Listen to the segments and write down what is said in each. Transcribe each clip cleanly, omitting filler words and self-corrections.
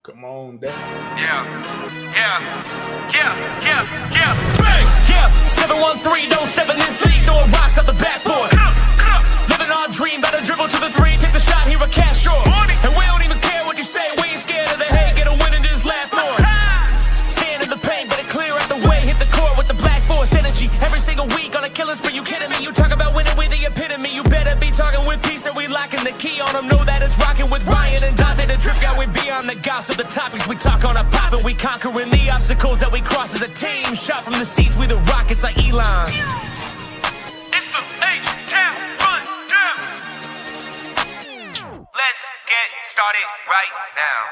Come on, Dad. Yeah. Bang! Yeah, 713, don't step in this league, throwing rocks at the backboard. Living our dream, better dribble to the three, take the shot, here a cash drawer. And we don't even care what you say, we ain't scared of the hate, get a win in this last board. Stand in the paint, better clear out the way, hit the court with the black force energy. Every single week on a killing spree, you kidding me? You talk about winning with the epitome, you better be talking with peace, and we locking the key on them. Know that it's rocking with Ryan and Dante, the drip guy, we beyond the gossip, the topics we talk on a pop, and we conquering the obstacles that we cross as a team. Shot from the seats, we the Rockets like Elon. It's the H-Town run down. Let's get started right now.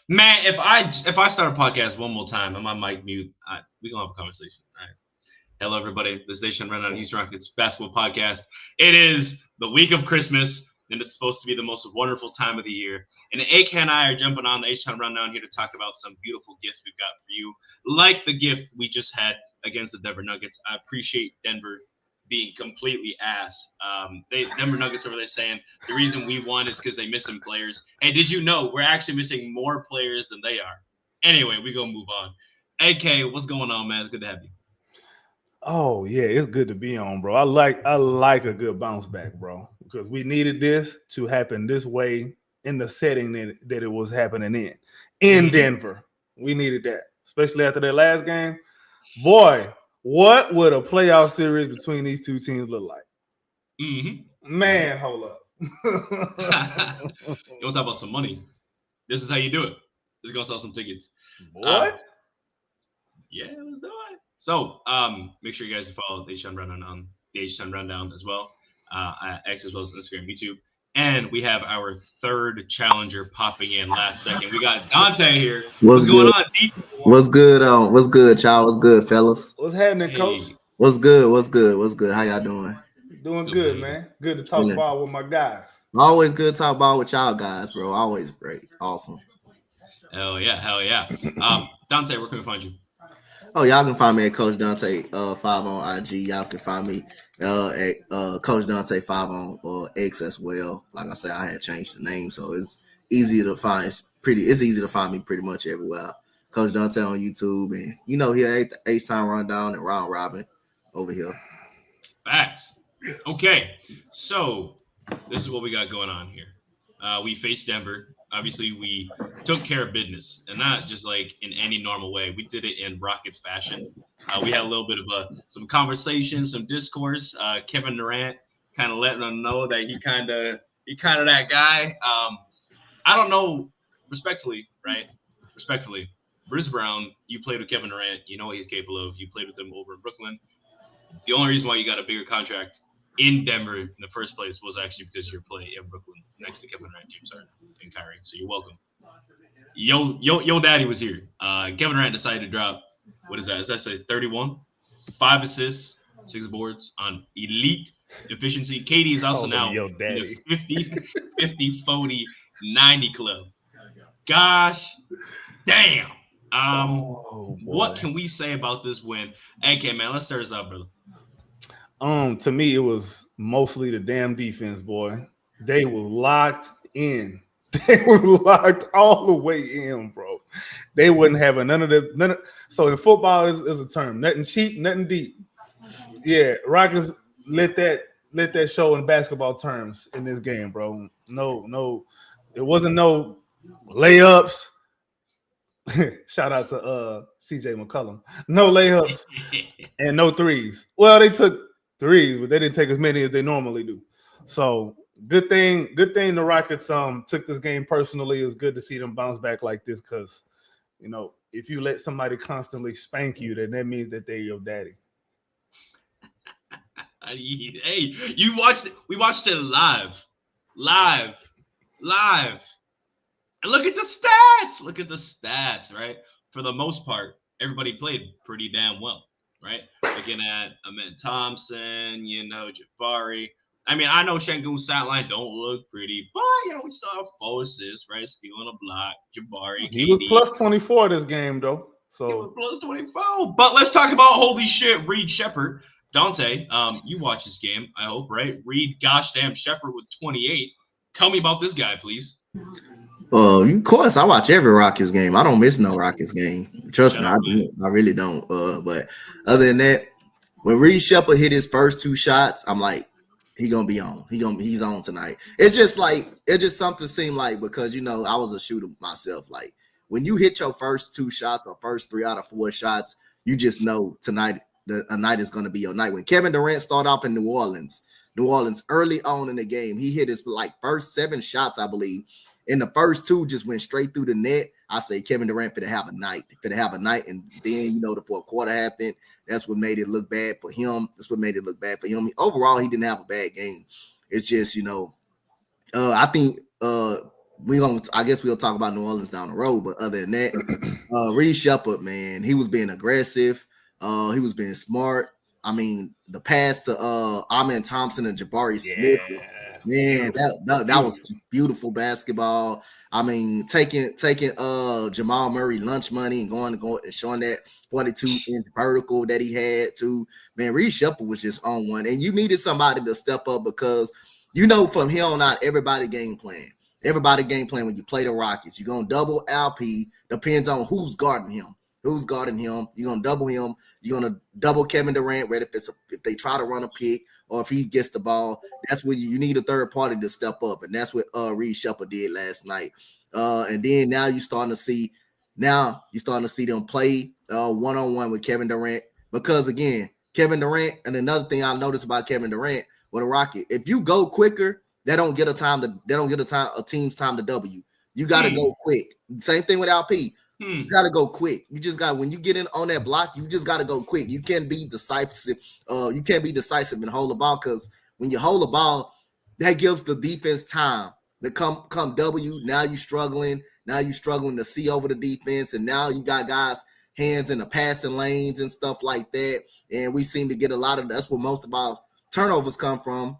Man, if I start a podcast one more time and my mic mute, we gonna have a conversation. All right. Hello, everybody. This is Nation Run on Houston Rockets basketball podcast. It is the week of Christmas, and it's supposed to be the most wonderful time of the year. And AK and I are jumping on the H-Town Rundown here to talk about some beautiful gifts we've got for you, like the gift we just had against the Denver Nuggets. I appreciate Denver being completely ass. Denver Nuggets over there saying the reason we won is because they missing players. And did you know we're actually missing more players than they are? Anyway, we gonna move on. AK, what's going on, man? It's good to have you. Oh yeah, it's good to be on, bro. I like a good bounce back, bro, because we needed this to happen this way in the setting that it was happening in Denver. We needed that, especially after that last game. Boy, what would a playoff series between these two teams look like? Man, hold up. You want to talk about some money? This is how you do it. This is gonna sell some tickets. What? Yeah, let's do it. So, make sure you guys follow the H-Town Rundown on the H-Town Rundown as well, at X as well as Instagram, YouTube. And we have our third challenger popping in last second. We got Dante here. What's going on, D? What's good, what's good, y'all? What's good, fellas? What's happening, Coach? What's good? How y'all doing? Doing good, man. Good to talk ball with my guys. Always good to talk ball with y'all guys, bro. Always great. Awesome. Hell yeah. Dante, where can we find you? Oh, y'all can find me at Coach Dante 5 on IG. Y'all can find me at Coach Dante 5 on X as well. Like I said, I had changed the name, so it's easy to find. It's easy to find me pretty much everywhere. Coach Dante on YouTube, and here H-Town Rundown and Round Robin over here. Facts. Okay, so this is what we got going on here. We faced Denver. Obviously, we took care of business, and not just like in any normal way. We did it in Rockets fashion. We had a little bit of some conversation, some discourse. Kevin Durant kind of letting them know that he kind of that guy. I don't know, respectfully, Bruce Brown, you played with Kevin Durant. You know what he's capable of. You played with him over in Brooklyn. The only reason why you got a bigger contract in Denver in the first place was actually because you're playing in Brooklyn next to Kevin Durant, James Harden, and Kyrie. So you're welcome. Yo, daddy was here. Kevin Durant decided to drop, what is that? Does that say 31? 5 assists, 6 boards on elite efficiency. KD is also now in the 50, 40, 90 club. Gosh, damn. What can we say about this win? AK, man, let's start us out, brother. To me, it was mostly the damn defense, boy. They were locked in. They were locked all the way in, bro. They wouldn't have none of the. So in football, is a term: nothing cheap, nothing deep. Yeah, Rockets let that show in basketball terms in this game, bro. No, it wasn't no layups. Shout out to CJ McCollum. No layups and no threes. Well, they took threes, but they didn't take as many as they normally do. So good thing the Rockets took this game personally. It's good to see them bounce back like this, because if you let somebody constantly spank you, then that means that they're your daddy. Hey, you watched it. We watched it live. And look at the stats, right? For the most part, everybody played pretty damn well, right? Looking at Ahmed Thompson, Jabari. I mean, I know Şengün's stat line don't look pretty, but, we still have 4 assists, right? Stealing a block, Jabari. He was plus 24 this game, though. So he was plus 24. But let's talk about, holy shit, Reed Sheppard Dante, you watch this game, I hope, right? Reed gosh damn Sheppard with 28. Tell me about this guy, please. Of course, I watch every Rockets game. I don't miss no Rockets game. Trust me, I Shut up, don't. I really don't. But other than that, when Reed Sheppard hit his first 2 shots, I'm like, he gonna be on. He's on tonight. It's just something seemed like, because I was a shooter myself. Like when you hit your first 2 shots or first 3 out of 4 shots, you just know tonight a night is gonna be your night. When Kevin Durant started off in New Orleans early on in the game, he hit his first 7 shots, I believe. And the first 2 just went straight through the net. I say Kevin Durant finna have a night. And then the fourth quarter happened. That's what made it look bad for him. Overall, he didn't have a bad game. It's just, I think I guess we'll talk about New Orleans down the road. But other than that, Reed Sheppard, man, he was being aggressive. He was being smart. I mean, the pass to Amen Thompson and Jabari Smith. Man, that was beautiful basketball. I mean, taking Jamal Murray lunch money and going and showing that 42-inch vertical that he had too. Man, Reed Sheppard was just on one. And you needed somebody to step up, because from here on out, everybody game plan when you play the Rockets. You're gonna double LP, depends on who's guarding him. You're gonna double him. You're gonna double Kevin Durant, whether if they try to run a pick or if he gets the ball. That's when you need a third party to step up, and that's what Reed Sheppard did last night. And then now you're starting to see them play one-on-one with Kevin Durant, because again, Kevin Durant, and another thing I noticed about Kevin Durant with a Rocket, if you go quicker, they don't get a team's time to W. You got to go quick. Same thing with LP. You got to go quick. When you get in on that block, you just got to go quick. You can't be decisive. And hold the ball, because when you hold the ball, that gives the defense time to come W. Now you're struggling. To see over the defense, and now you got guys' hands in the passing lanes and stuff like that. And we seem to get a lot of that's where most of our turnovers come from.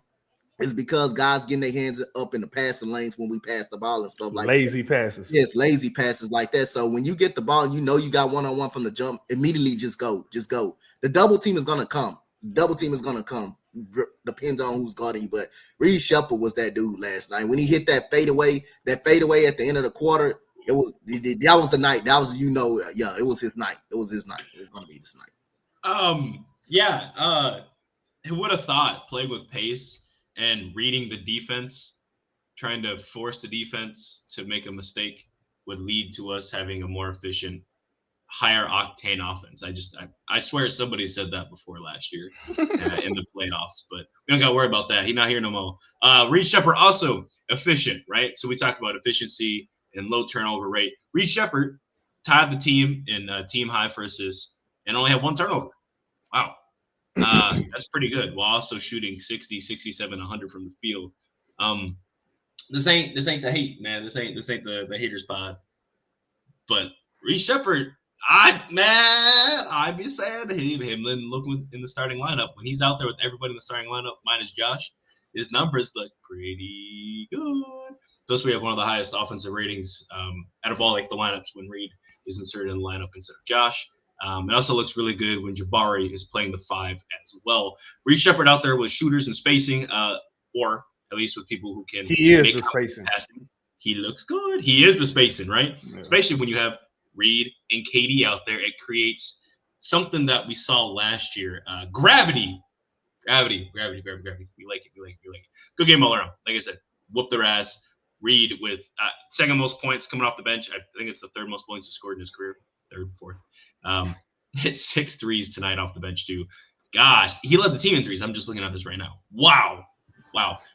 Is because guys getting their hands up in the passing lanes when we pass the ball and stuff like lazy that. passes. Yes, lazy passes like that. So when you get the ball, you got one-on-one from the jump, immediately just go. The double team is gonna come. Depends on who's guarding you. But Reed Sheppard was that dude last night. When he hit that fadeaway at the end of the quarter, that was the night. That was it was his night. It was his night. It was gonna be this night. Who would have thought playing with pace and reading the defense, trying to force the defense to make a mistake, would lead to us having a more efficient, higher octane offense. I swear somebody said that before last year in the playoffs, but we don't got to worry about that. He's not here no more. Reed Sheppard also efficient, right? So we talk about efficiency and low turnover rate. Reed Sheppard tied the team in team high for assists and only had 1 turnover. Wow. That's pretty good, while also shooting 60, 67, 100 from the field. This ain't the hate, man. This ain't the haters pod. But Reed Sheppard, I'd be sad to him looking in the starting lineup. When he's out there with everybody in the starting lineup minus Josh, his numbers look pretty good. Plus, we have one of the highest offensive ratings out of all the lineups when Reed is inserted in the lineup instead of Josh. It also looks really good when Jabari is playing the 5 as well. Reed Sheppard out there with shooters and spacing, or at least with people who can. He is the spacing. Passing. He looks good. He is the spacing, right? Yeah. Especially when you have Reed and KD out there, it creates something that we saw last year. Gravity. We like it. Good game all around. Like I said, whoop their ass. Reed with second most points coming off the bench. I think it's the 3rd most points he scored in his career. 3rd, 4th. Hit 6 threes tonight off the bench too. Gosh, he led the team in threes. I'm just looking at this right now. Wow.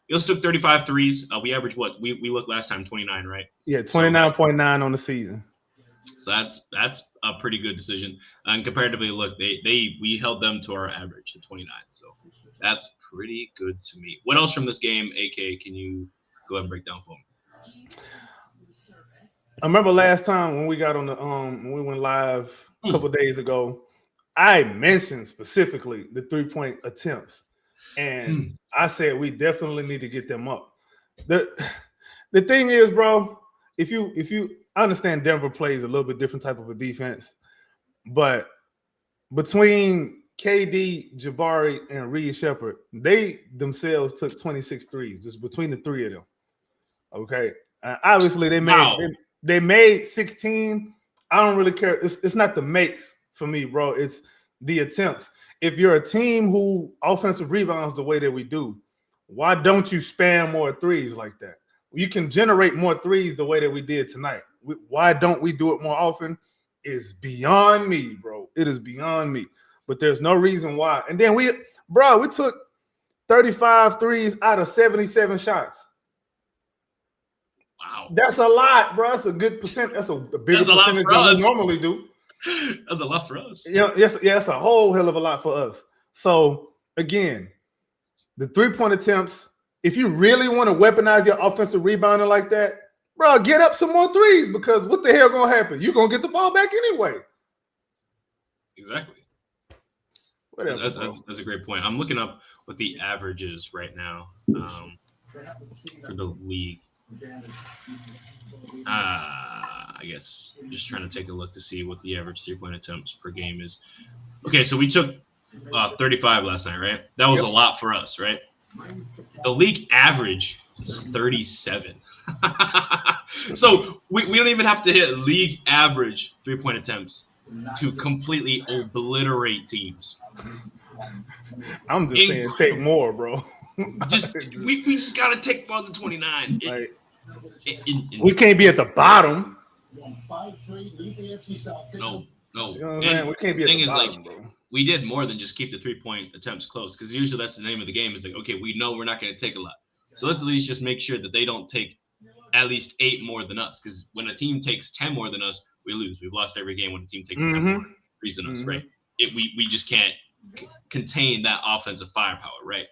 He also took 35 threes. We averaged what? We looked last time 29, right? Yeah, 29.9 on the season. So that's a pretty good decision. And comparatively, look, we held them to our average at 29. So that's pretty good to me. What else from this game, AK? Can you go ahead and break down for me? I remember last time when we got on the when we went live a couple days ago, I mentioned specifically the 3-point attempts, and I said we definitely need to get them up. The thing is, bro, if you understand Denver plays a little bit different type of a defense, but between KD, Jabari, and Reed Sheppard, they themselves took 26 threes just between the three of them. Okay. Obviously, they made 16. I don't really care. It's not the makes for me, bro. It's the attempts. If you're a team who offensive rebounds the way that we do, why don't you spam more threes like that? You can generate more threes the way that we did tonight. Why don't we do it more often? Is beyond me, bro. It is beyond me. But there's no reason why. And then we took 35 threes out of 77 shots. Wow. That's a lot, bro. That's a good percent. That's a bigger percentage than we normally do. That's a lot for us. Yes, that's a whole hell of a lot for us. So, again, the three-point attempts, if you really want to weaponize your offensive rebounding like that, bro, get up some more threes because what the hell going to happen? You're going to get the ball back anyway. Exactly. Whatever, that's a great point. I'm looking up what the average is right now for the league. I guess just trying to take a look to see what the average three-point attempts per game is. Okay, so we took 35 last night, right? That was a lot for us, right? The league average is 37. So we don't even have to hit league average three-point attempts to completely obliterate teams. I'm just saying take more, bro. We just got to take more than 29. We can't be at the bottom. No. You know what I'm saying? We can't be at the bottom, bro. We did more than just keep the three-point attempts close because usually that's the name of the game. Is like, okay, we know we're not going to take a lot. So let's at least just make sure that they don't take at least 8 more than us because when a team takes 10 more than us, we lose. We've lost every game when a team takes 10 more threes than us, right? We just can't contain that offensive firepower, right?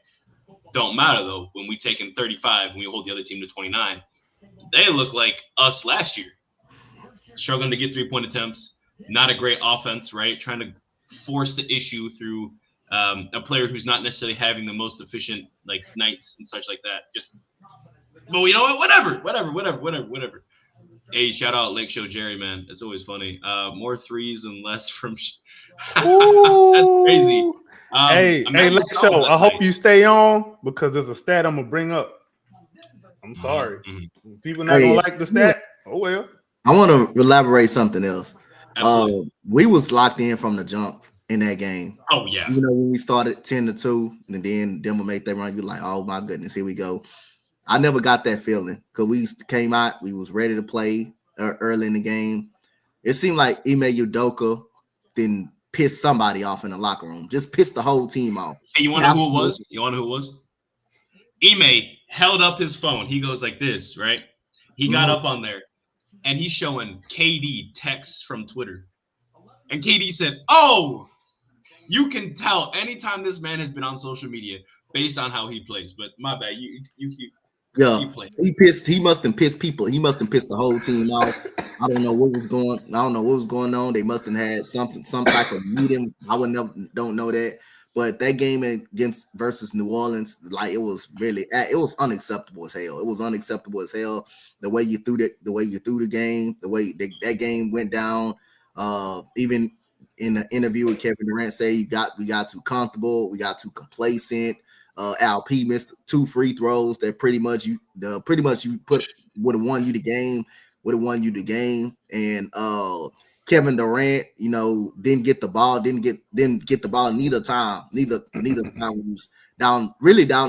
Don't matter, though, when we take in 35 and we hold the other team to 29. They look like us last year. Struggling to get three-point attempts. Not a great offense, right? Trying to force the issue through a player who's not necessarily having the most efficient nights and such like that. But you know what? Whatever. Hey, shout out Lake Show Jerry, man. It's always funny. More threes and less from. That's crazy. Hey, Lake Show. I hope you stay on because there's a stat I'm gonna bring up. I'm sorry. People not gonna like the stat. Oh well. I want to elaborate something else. We was locked in from the jump in that game. Oh yeah. You know, when we started 10-2 and then Denver made that run, you're like, oh my goodness, here we go. I never got that feeling because we came out, we was ready to play early in the game. It seemed like Ime Udoka didn't piss somebody off in the locker room, just pissed the whole team off. Hey, you want to know who it was? Ime held up his phone. He goes like this, right? He got up on there, and he's showing KD texts from Twitter. And KD said, oh, you can tell anytime this man has been on social media based on how he plays. But my bad, you keep. Yeah, he pissed. He must have pissed people. He must have pissed the whole team off. I don't know what was going on. They must have had some type of meeting. Don't know that. But that game versus New Orleans, it was unacceptable as hell. It was unacceptable as hell. The way you threw the game, the way that game went down. Even in the interview with Kevin Durant, we got too comfortable. We got too complacent. LP missed 2 free throws that pretty much you put would have won you the game. And Kevin Durant, didn't get the ball neither time when we was down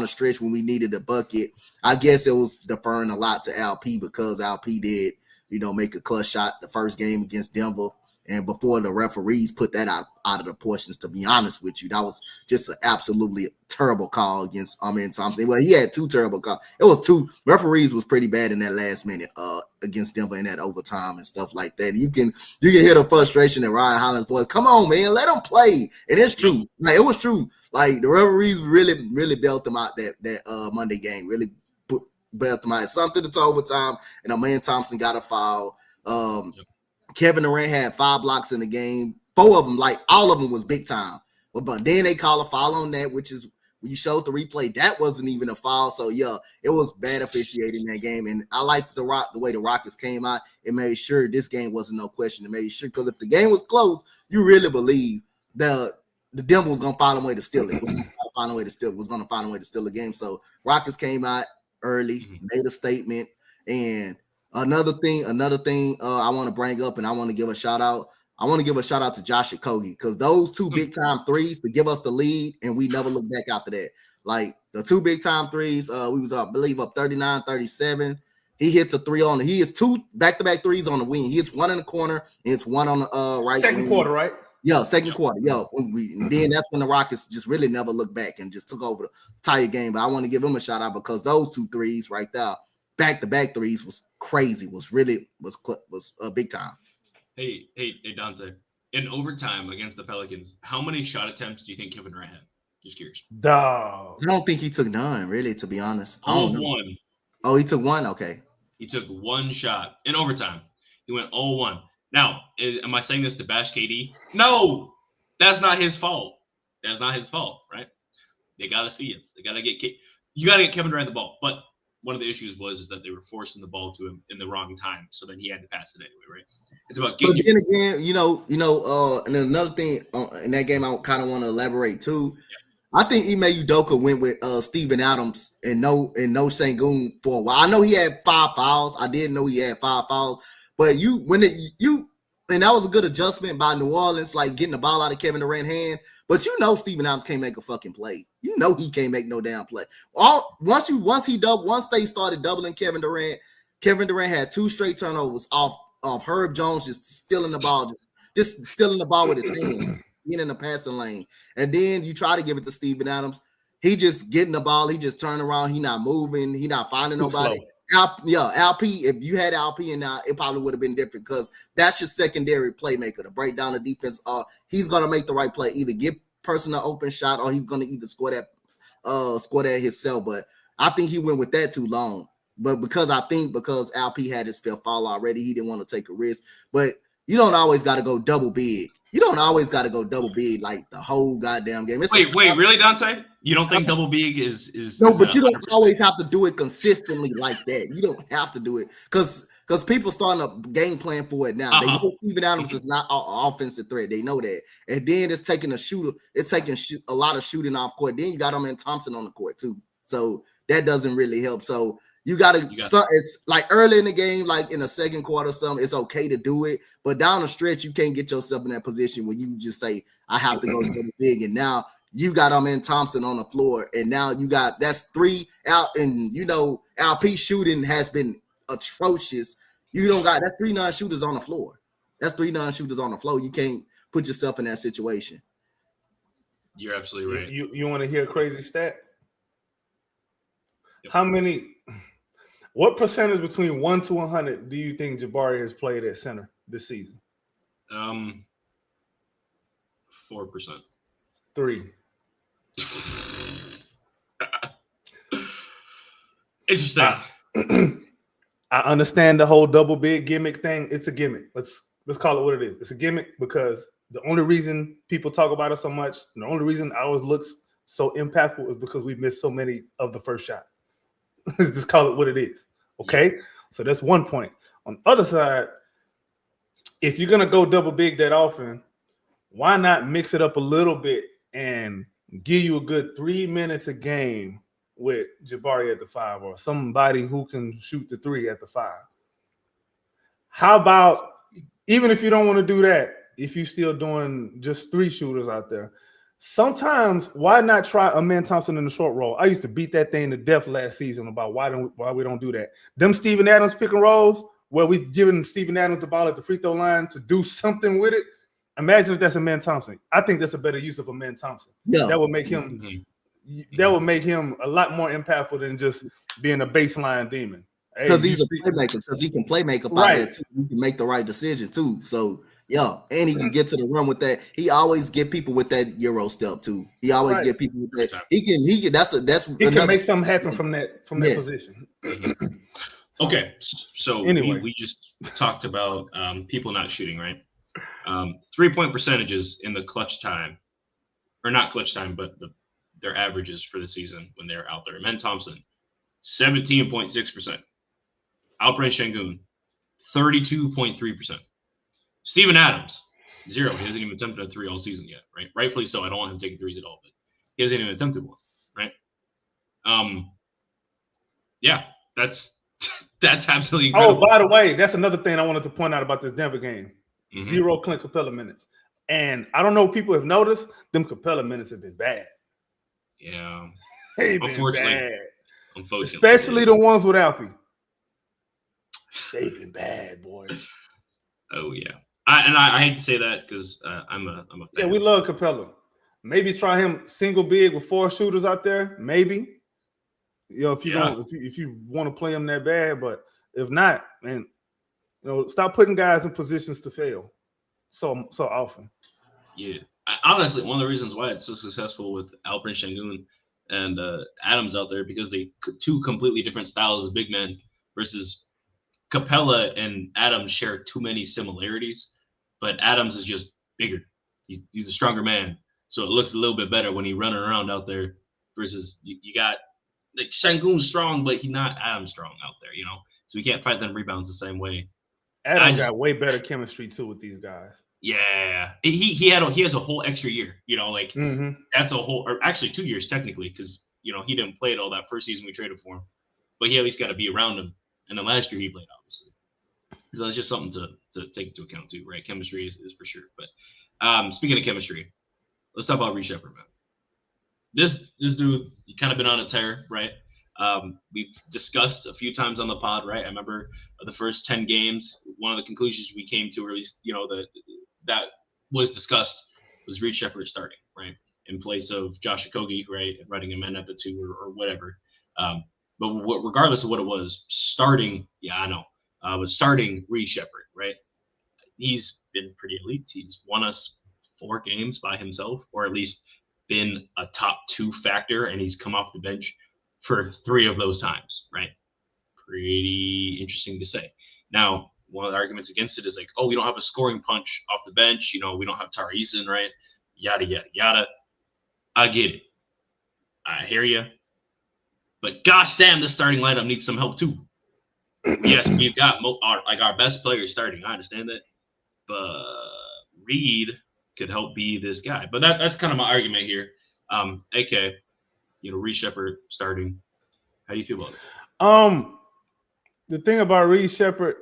the stretch when we needed a bucket. I guess it was deferring a lot to LP because LP did, make a clutch shot the first game against Denver. And before the referees put that out of the portions, to be honest with you, that was just an absolutely terrible call against Amen Thompson. Well, he had 2 terrible calls. It was 2. Referees was pretty bad in that last minute against Denver in that overtime and stuff like that. You can hear the frustration in Ryan Holland's voice. Come on, man, let them play. And it's true. It was true. The referees really bailed them out that Monday game. Really bailed them out. Something to overtime, and Amen Thompson got a foul. Kevin Durant had 5 blocks in the game. 4 of them, all of them was big time. But then they call a foul on that, which is when you showed the replay, that wasn't even a foul. So yeah, it was bad officiating that game. And I liked the way the Rockets came out. It made sure this game wasn't no question. It made sure because if the game was close, you really believe the the Denver was gonna find a way to steal it. Was gonna find a way to steal. Was gonna find a way to steal the game. So Rockets came out early, made a statement, and another thing. I want to bring up, and I want to give a shout out. I want to give a shout out to Josh Okogie because those 2 big time threes to give us the lead, and we never looked back after that. Like the 2 big time threes, we was up, I believe, up 39-37. He hits a 3 on. He hits 2 back-to-back threes on the wing. He hits 1 in the corner, and it's 1 on the right. Second quarter, right? Yeah, second quarter. And then that's when the Rockets just really never looked back and just took over the entire game. But I want to give him a shout out because those 2 threes right there, back-to-back threes, was crazy. Was big time. Hey, Dante. In overtime against the Pelicans, how many shot attempts do you think Kevin Durant had? Just curious. Dog. I don't think he took none, really, to be honest. All of 1. Oh, he took 1? Okay. He took 1 shot in overtime. He went 0-1. Now, am I saying this to bash KD? No, that's not his fault. That's not his fault, right? They got to see it. They got to get you got to get Kevin Durant the ball. But one of the issues was that they were forcing the ball to him in the wrong time, so then he had to pass it anyway, right? It's about getting. But then again, and then another thing in that game, I kind of want to elaborate too. Yeah. I think Ime Udoka went with Steven Adams and no Sengun for a while. I know he had 5 fouls. I didn't know he had 5 fouls, but and that was a good adjustment by New Orleans, like getting the ball out of Kevin Durant's hand. But Steven Adams can't make a fucking play. He can't make no damn play. Once they started doubling Kevin Durant had 2 straight turnovers off Herb Jones just stealing the ball, just stealing the ball with his hand, being in the passing lane. And then you try to give it to Steven Adams. He just getting the ball. He just turning around. He not moving. He not finding nobody. LP, if you had LP and now, it probably would have been different because that's your secondary playmaker to break down the defense. He's going to make the right play, either give person an open shot or he's going to either score that himself. But I think he went with that too long. But because LP had his 5th foul already, he didn't want to take a risk. But you don't always got to go double big. You don't always got to go double big like the whole goddamn game. Wait, really, Dante? You don't think double big is no? But you don't always have to do it consistently like that. You don't have to do it because people starting a game plan for it now. They know Steven Adams is not an offensive threat. They know that, and then it's taking a shooter. It's taking a lot of shooting off court. Then you got him and Thompson on the court too, so that doesn't really help. So you got to. So it's like early in the game, like in the second quarter, something. It's okay to do it, but down the stretch, you can't get yourself in that position where you just say, "I have to go double big," and now. You got and Thompson on the floor, and now that's 3 out, and LP shooting has been atrocious. That's 3 non-shooters on the floor. That's 3 non-shooters on the floor. You can't put yourself in that situation. You're absolutely right. You want to hear a crazy stat? Yep. What percentage between 1 to 100 do you think Jabari has played at center this season? 4%. 3. Interesting. I understand the whole double big gimmick thing. It's a gimmick. Let's call it what it is. It's a gimmick because the only reason people talk about it so much, and the only reason ours looks so impactful is because we missed so many of the first shot. Let's just call it what it is. Okay? So that's one point. On the other side, if you're going to go double big that often, why not mix it up a little bit and give you a good 3 minutes a game with Jabari at the 5 or somebody who can shoot the 3 at the 5? How about, even if you don't want to do that, if you're still doing just 3 shooters out there, sometimes why not try Amen Thompson in the short roll? I used to beat that thing to death last season about why we don't do that. Them Steven Adams pick and rolls where we giving Steven Adams the ball at the free throw line to do something with it. Imagine if that's Amen Thompson. I think that's a better use of Amen Thompson. Yeah. That would make him a lot more impactful than just being a baseline demon. Because he's a playmaker. Because he can playmaker out there too. He can make the right decision too. So and he can get to the run with that. He always get people with that Euro step too. He always get people with that. He can make something happen from that position. Okay, so anyway, we just talked about people not shooting, right? 3-point percentages in the clutch time, or not clutch time, but their averages for the season when they're out there. Amen Thompson, 17.6%. Alperen Şengün, 32.3%. Steven Adams, Zero. He hasn't even attempted a three all season yet, right? Rightfully so. I don't want him taking threes at all, but he hasn't even attempted one, right? Yeah, that's absolutely incredible. Oh, by the way, that's another thing I wanted to point out about this Denver game. Mhm. 0 Clint Capella minutes. And I don't know if people have noticed, them Capella minutes have been bad. Yeah. They've been Unfortunately. bad. Unfortunately. Especially the ones with Alfie. They've been bad, boy. Oh, yeah. I hate to say that because I'm a fan. Yeah, we love Capella. Maybe try him single big with 4 shooters out there. Maybe. You know, if you want to play him that bad, but if not, man, you know, stop putting guys in positions to fail so often. Yeah, honestly, one of the reasons why it's so successful with Alperen Şengün and Adams out there because they two completely different styles of big men versus Capella and Adams share too many similarities, but Adams is just bigger. He's a stronger man, so it looks a little bit better when he's running around out there versus you got like Şengün's strong, but he's not Adams strong out there, you know. So we can't fight them rebounds the same way. Adams got way better chemistry too with these guys. Yeah, he has a whole extra year, you know, like that's a whole, or actually 2 years technically, because you know he didn't play it all that first season we traded for him, but he at least got to be around him. And then last year he played, obviously. So that's just something to take into account too, right? Chemistry is for sure. But speaking of chemistry, let's talk about Reed Sheppard, man. This dude, he kind of been on a tear, right? We've discussed a few times on the pod, right? I remember the first 10 games, one of the conclusions we came to, or at least, you know, that was discussed, was Reed Sheppard starting, right? In place of Josh Okogie, right? Running him in at the 2 or whatever. But regardless of what it was, starting, but starting Reed Sheppard, right? He's been pretty elite. He's won us 4 games by himself, or at least been a top 2 factor, and he's come off the bench for 3 of those times, right? Pretty interesting to say. Now, one of the arguments against it is like, oh, we don't have a scoring punch off the bench. You know, we don't have Tari Eason, right? Yada, yada, yada. I get it. I hear you. But gosh damn, the starting lineup needs some help too. Yes, we've got our best players starting. I understand that. But Reed could help be this guy. But that's kind of my argument here. AK, you know, Reed Sheppard starting. How do you feel about it? The thing about Reed Sheppard,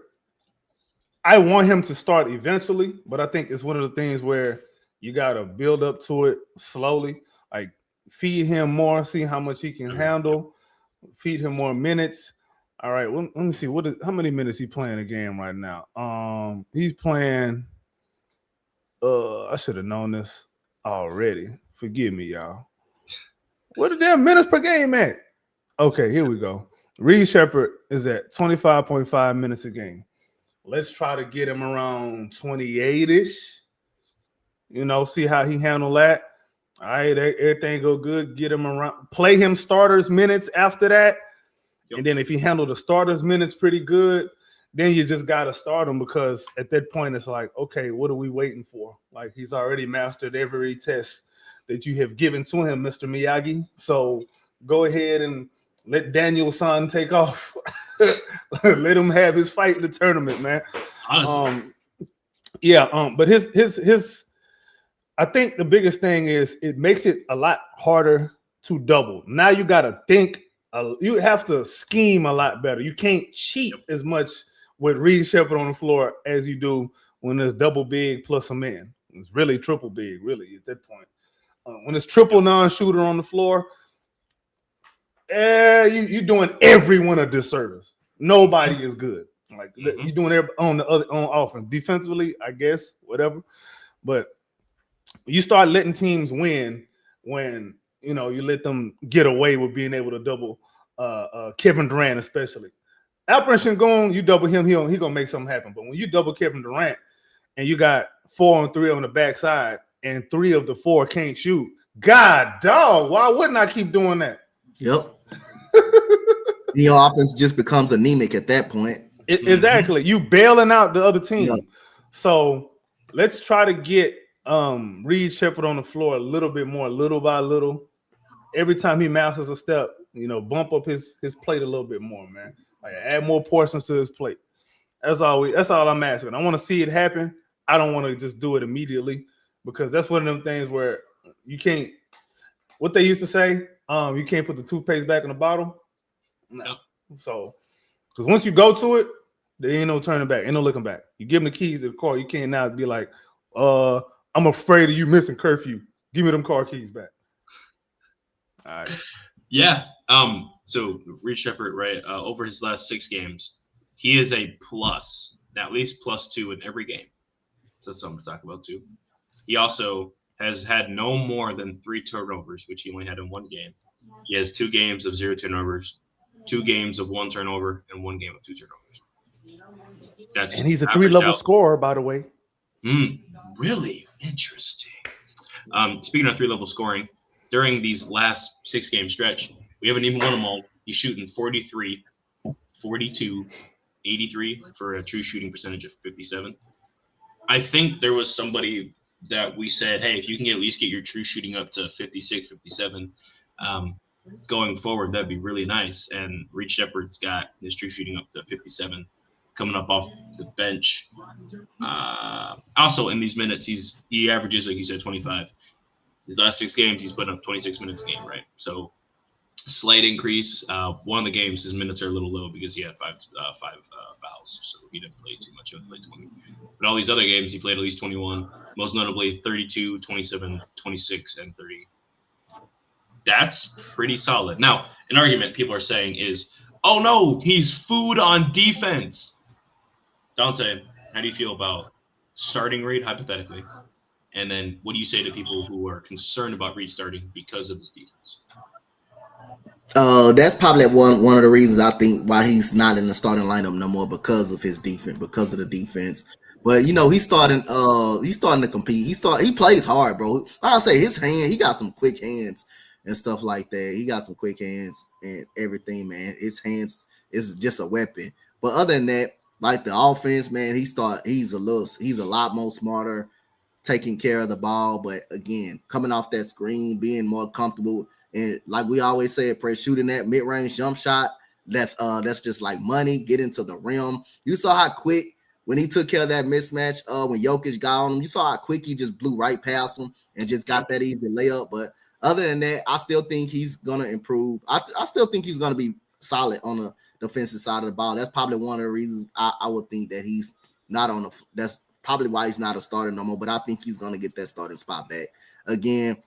I want him to start eventually, but I think it's one of the things where you got to build up to it slowly. Like, feed him more, see how much he can handle, feed him more minutes. All right, well, let me see. How many minutes he playing a game right now? He's playing, I should have known this already. Forgive me, y'all. What the damn minutes per game at? Okay, here we go. Reed Sheppard is at 25.5 minutes a game. Let's try to get him around 28-ish. You know, see how he handle that. All right, everything go good. Get him around. Play him starters minutes after that. Yep. And then if he handle the starters minutes pretty good, then you just got to start him, because at that point it's like, okay, what are we waiting for? Like, he's already mastered every test that you have given to him, Mr. Miyagi. So go ahead and let Daniel-san take off. Let him have his fight in the tournament, man. Honestly. But his I think the biggest thing is it makes it a lot harder to double. Now you got to think, you have to scheme a lot better. You can't cheat as much with Reed Sheppard on the floor as you do when there's double big plus a man. It's really triple big, really, at that point. When it's triple non-shooter on the floor, you're doing everyone a disservice. Nobody is good. Like, you're doing on offense. Defensively, I guess, whatever. But you start letting teams win when, you know, you let them get away with being able to double Kevin Durant, especially. Alperen Şengün, you double him, he gonna make something happen. But when you double Kevin Durant and you got 4 on 3 on the backside and 3 of the 4 can't shoot, God dog, why wouldn't I keep doing that? Yep. The offense just becomes anemic at that point. Exactly. You bailing out the other team. Yep. So let's try to get Reed Sheppard on the floor a little bit more, little by little. Every time he masters a step, you know, bump up his plate a little bit more, man. Like, add more portions to his plate. That's all I'm asking. I want to see it happen. I don't want to just do it immediately because that's one of them things where you can't. What they used to say, you can't put the toothpaste back in the bottle. No. Yep. So, because once you go to it, there ain't no turning back, ain't no looking back. You give them the keys to the car, you can't now be like, I'm afraid of you missing curfew. Give me them car keys back. All right. Yeah. So Reed Sheppard, right? Over his last 6 games, he is a plus, at least +2 in every game. So that's something to talk about too. He also has had no more than 3 turnovers, which he only had in 1 game. He has 2 games of 0 turnovers, 2 games of 1 turnover, and 1 game of 2 turnovers. And he's a 3-level scorer, by the way. Really interesting. Speaking of 3-level scoring, during these last 6-game stretch, we haven't even won them all. He's shooting 43, 42, 83 for a true shooting percentage of 57. I think there was somebody that we said, hey, if you can at least get your true shooting up to 56, 57 going forward, that'd be really nice. And Reed Sheppard's got his true shooting up to 57 coming up off the bench. Also, in these minutes, he averages, like you said, 25. His last 6 games, he's putting up 26 minutes a game, right? So slight increase. One of the games, his minutes are a little low because he had 5 fouls, so he didn't play too much. He only played 20. But all these other games, he played at least 21, most notably 32, 27, 26, and 30. That's pretty solid. Now, an argument people are saying is, oh, no, he's food on defense. Dante, how do you feel about starting Reed, hypothetically? And then what do you say to people who are concerned about Reed starting because of his defense? That's probably one of the reasons I think why he's not in the starting lineup no more, because of his defense, because of the defense. But he's starting to compete. He plays hard, bro. I'll say his hand, he got some quick hands and stuff like that. He got some quick hands and everything, man. His hands is just a weapon. But other than that, like the offense, man, he's a lot more smarter, taking care of the ball. But again, coming off that screen, being more comfortable. And like we always say, shooting that mid-range jump shot, that's just like money. Get into the rim. You saw how quick when he took care of that mismatch, when Jokic got on him, you saw how quick he just blew right past him and just got that easy layup. But other than that, I still think he's gonna improve. I still think he's gonna be solid on the defensive side of the ball. That's probably one of the reasons I would think that he's not on the. That's probably why he's not a starter no more. But I think he's gonna get that starting spot back again.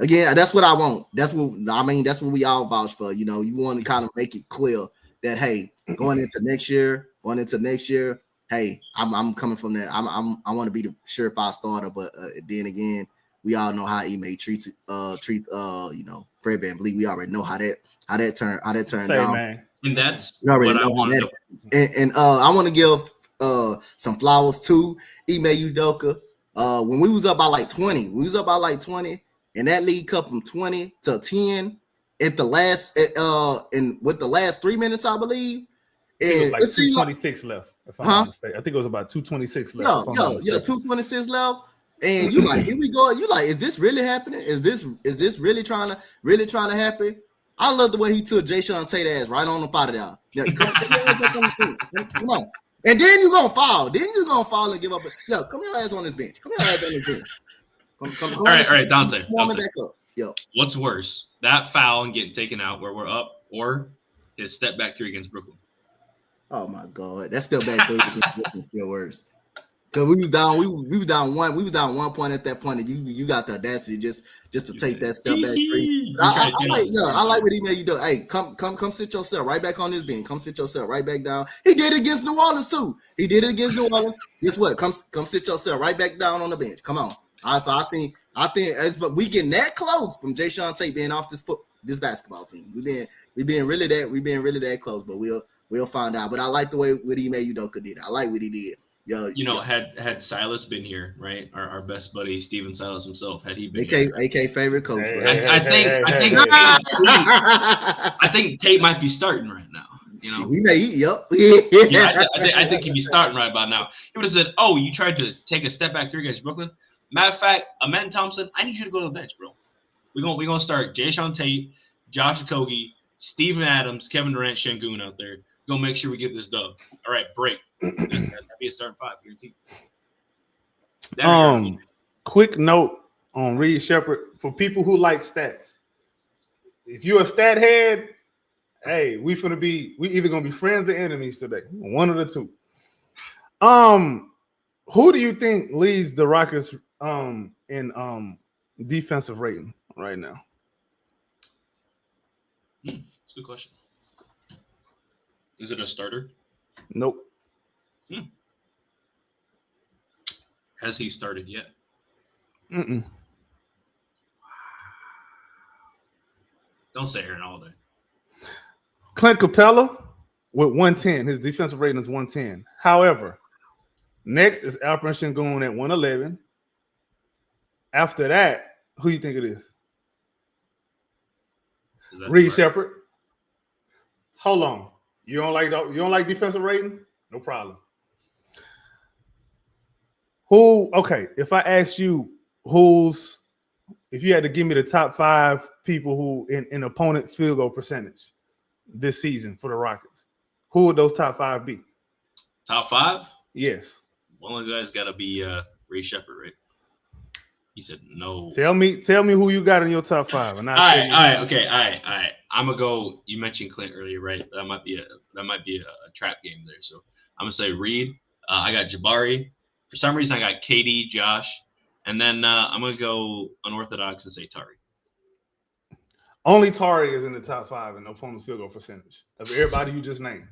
Again, that's what I want. That's what we all vouch for. You want to kind of make it clear that, hey, going into next year, hey, I'm coming from that. I want to be the surefire starter. But then again, we all know how Ime treats Fred VanVleet. We already know how that turned down. Man. And that's what I want to do. And I want to give some flowers to Ime Udoka. When we was up by like 20, and that lead cut from 20 to 10 at the last with the last 3 minutes, I believe. It was like 226 left. If I'm not mistaken. I think it was about 226 left. Yeah, 226 left. And you like, here we go. You like, is this really happening? Is this really trying to happen? I love the way he took Jayshawn Tate ass right on up out of there. Yeah, come on. And then you're gonna foul. And give up. Yo, come your ass on this bench. All right, Dante. Back up. Yo. What's worse, that foul and getting taken out where we're up, or his step back 3 against Brooklyn? Oh my God, that step back 3 against Brooklyn still worse. Because we was down 1 point at that point, and you got the audacity just to take that step back 3. I like what he made you do. Hey, come sit yourself right back on this bench. Come sit yourself right back down. He did it against New Orleans too. Guess what? Come sit yourself right back down on the bench. Come on. So I think but we getting that close from Jayshawn Tate being off this basketball team. We being really that close, but we'll find out. But I like the way what Ime Udoka did. I like what he did. Had Silas been here, right? Our best buddy Steven Silas himself, had he been AK favorite coach. I think Tate might be starting right now. I think he'd be starting right about now. He would have said, "Oh, you tried to take a step back 3 against Brooklyn." Matter of fact, Amen Thompson, I need you to go to the bench, bro. We're gonna start Jayshawn Tate, Josh Okogie, Steven Adams, Kevin Durant, Şengün out there. We're gonna make sure we get this dub. All right, break. That'd be a starting 5, guaranteed. That Quick note on Reed Sheppard for people who like stats. If you're a stat head, hey, we either gonna be friends or enemies today. One of the two. Who do you think leads the Rockets in defensive rating right now? That's a good question. Is it a starter? Nope. Has he started yet? Mm-mm. Don't say Aaron Holiday. Clint Capella with 110. His defensive rating is 110. However, next is Alperen Sengun at 111. After that, who do you think it is? Reed Sheppard. Hold on. You don't like defensive rating? No problem. Okay, if I asked you if you had to give me the top 5 people who in opponent field goal percentage this season for the Rockets, who would those top 5 be? Top 5? Yes. One of the guys got to be Reed Sheppard, right? He said no. Tell me who you got in your top 5, and all right. I'm gonna go. You mentioned Clint earlier, right? That might be a trap game there. So I'm gonna say Reed. I got Jabari. For some reason, I got KD, Josh, and then I'm gonna go unorthodox and say Tari. Only Tari is in the top 5 in opponent field goal percentage of everybody you just named.